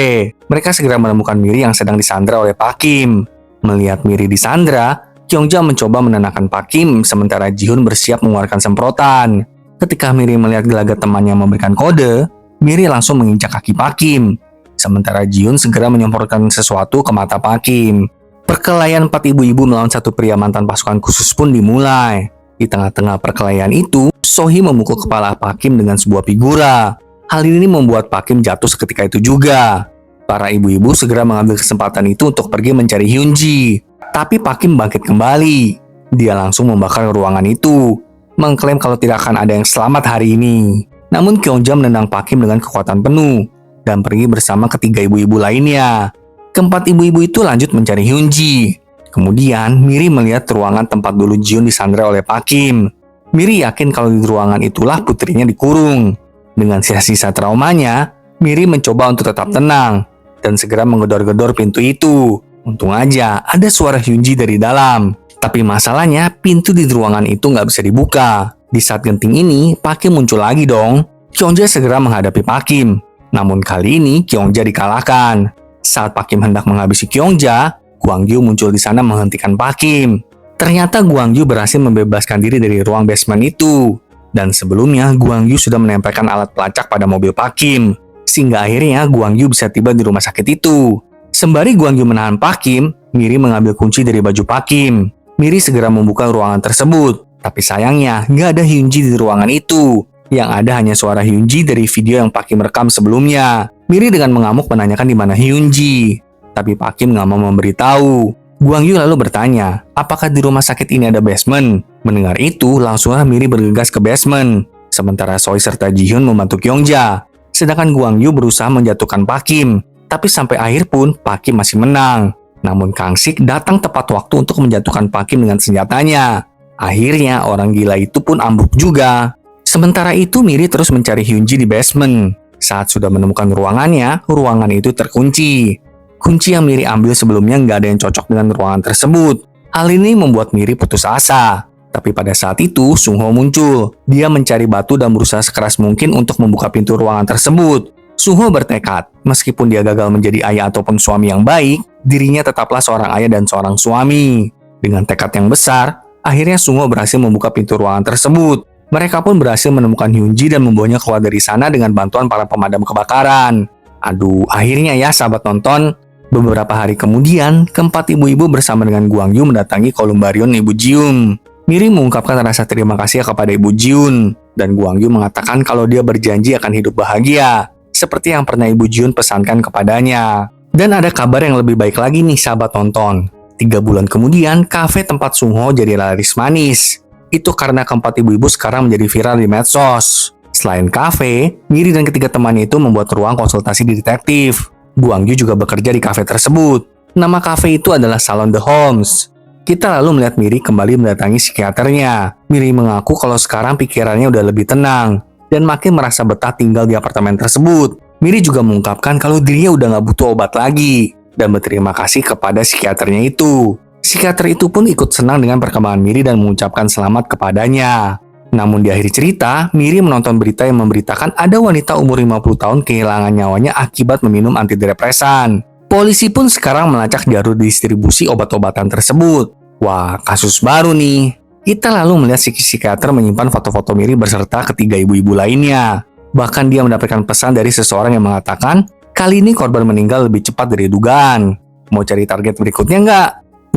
Mereka segera menemukan Miri yang sedang disandra oleh Pak Kim. Melihat Miri disandra, Kyungja mencoba menenangkan Pak Kim, sementara Jihoon bersiap mengeluarkan semprotan. Ketika Miri melihat gelagat temannya memberikan kode, Miri langsung menginjak kaki Pak Kim. Sementara Jihoon segera menyemprotkan sesuatu ke mata Pak Kim. Perkelahian 4 ibu-ibu melawan satu pria mantan pasukan khusus pun dimulai. Di tengah-tengah perkelahian itu, Sohee memukul kepala Pak Kim dengan sebuah figura. Hal ini membuat Pak Kim jatuh seketika itu juga. Para ibu-ibu segera mengambil kesempatan itu untuk pergi mencari Hyunji. Tapi Pak Kim bangkit kembali. Dia langsung membakar ruangan itu, mengklaim kalau tidak akan ada yang selamat hari ini. Namun Kyungja menendang Pak Kim dengan kekuatan penuh dan pergi bersama ketiga ibu-ibu lainnya. Keempat ibu-ibu itu lanjut mencari Hyunji. Kemudian Miri melihat ruangan tempat dulu Jihoon disandra oleh Pak Kim. Miri yakin kalau di ruangan itulah putrinya dikurung. Dengan sisa-sisa traumanya, Miri mencoba untuk tetap tenang dan segera menggedor-gedor pintu itu. Untung aja ada suara Hyunji dari dalam. Tapi masalahnya pintu di ruangan itu nggak bisa dibuka. Di saat genting ini, Pak Kim muncul lagi dong. Kyungja segera menghadapi Pak Kim. Namun kali ini Kyungja dikalahkan. Saat Pak Kim hendak menghabisi Kyungja, Gwangju muncul di sana menghentikan Pak Kim. Ternyata Gwangju berhasil membebaskan diri dari ruang basement itu. Dan sebelumnya, Gwangju sudah menempelkan alat pelacak pada mobil Pak Kim. Sehingga akhirnya Gwangju bisa tiba di rumah sakit itu. Sembari Gwangju menahan Pak Kim, Miri mengambil kunci dari baju Pak Kim. Miri segera membuka ruangan tersebut. Tapi sayangnya, nggak ada Hyunji di ruangan itu. Yang ada hanya suara Hyunji dari video yang Pak Kim rekam sebelumnya. Miri dengan mengamuk menanyakan di mana Hyunji. Tapi Pak Kim nggak mau memberitahu. Gwangju lalu bertanya, apakah di rumah sakit ini ada basement? Mendengar itu, langsunglah Miri bergegas ke basement. Sementara Sohee serta Jihoon membantu Kyungja. Sedangkan Gwangju berusaha menjatuhkan Pak Kim. Tapi sampai akhir pun, Pak Kim masih menang. Namun Kang Sik datang tepat waktu untuk menjatuhkan Pak Kim dengan senjatanya. Akhirnya, orang gila itu pun ambruk juga. Sementara itu, Miri terus mencari Hyunji di basement. Saat sudah menemukan ruangannya, ruangan itu terkunci. Kunci yang Miri ambil sebelumnya nggak ada yang cocok dengan ruangan tersebut. Hal ini membuat Miri putus asa. Tapi pada saat itu, Sung Ho muncul. Dia mencari batu dan berusaha sekeras mungkin untuk membuka pintu ruangan tersebut. Sung Ho bertekad, meskipun dia gagal menjadi ayah ataupun suami yang baik, dirinya tetaplah seorang ayah dan seorang suami. Dengan tekad yang besar, akhirnya Sung Ho berhasil membuka pintu ruangan tersebut. Mereka pun berhasil menemukan Hyunji dan membawanya keluar dari sana dengan bantuan para pemadam kebakaran. Aduh, akhirnya ya sahabat nonton, beberapa hari kemudian, keempat ibu-ibu bersama dengan Gwang Yu mendatangi kolumbarium Ibu Jiun. Miri mengungkapkan rasa terima kasih kepada Ibu Jiun, dan Gwang Yu mengatakan kalau dia berjanji akan hidup bahagia, seperti yang pernah Ibu Jiun pesankan kepadanya. Dan ada kabar yang lebih baik lagi nih sahabat nonton. 3 bulan kemudian, kafe tempat Sung Ho jadi laris manis. Itu karena keempat ibu-ibu sekarang menjadi viral di medsos. Selain kafe, Miri dan ketiga temannya itu membuat ruang konsultasi di detektif. Gwang Yu juga bekerja di kafe tersebut. Nama kafe itu adalah Salon The Holmes. Kita lalu melihat Miri kembali mendatangi psikiaternya. Miri mengaku kalau sekarang pikirannya udah lebih tenang dan makin merasa betah tinggal di apartemen tersebut. Miri juga mengungkapkan kalau dirinya udah gak butuh obat lagi dan berterima kasih kepada psikiaternya itu. Psikiater itu pun ikut senang dengan perkembangan Miri dan mengucapkan selamat kepadanya. Namun di akhir cerita, Miri menonton berita yang memberitakan ada wanita umur 50 tahun kehilangan nyawanya akibat meminum antidepresan. Polisi pun sekarang melacak jalur distribusi obat-obatan tersebut. Wah, kasus baru nih. Kita lalu melihat psikiater menyimpan foto-foto Miri berserta ketiga ibu-ibu lainnya. Bahkan dia mendapatkan pesan dari seseorang yang mengatakan, kali ini korban meninggal lebih cepat dari dugaan. Mau cari target berikutnya nggak?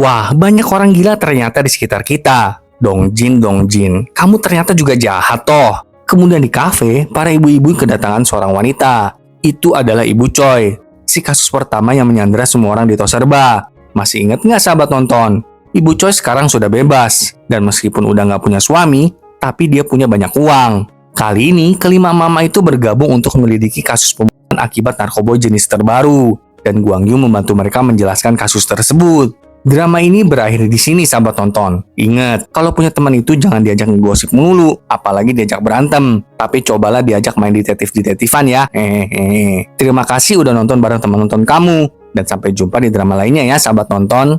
Wah, banyak orang gila ternyata di sekitar kita. Dongjin, kamu ternyata juga jahat toh. Kemudian di kafe, para ibu-ibu kedatangan seorang wanita. Itu adalah Ibu Choi, si kasus pertama yang menyandera semua orang di Toserba. Masih ingat nggak sahabat nonton? Ibu Choi sekarang sudah bebas. Dan meskipun udah nggak punya suami, tapi dia punya banyak uang. Kali ini, kelima mama itu bergabung untuk menyelidiki kasus pembunuhan akibat narkoba jenis terbaru. Dan Gwang Yu membantu mereka menjelaskan kasus tersebut. Drama ini berakhir di sini sahabat nonton. Ingat, kalau punya teman itu jangan diajak ngegosip mulu, apalagi diajak berantem. Tapi cobalah diajak main detektif-detektifan ya. Terima kasih udah nonton bareng teman nonton kamu. Dan sampai jumpa di drama lainnya ya sahabat nonton.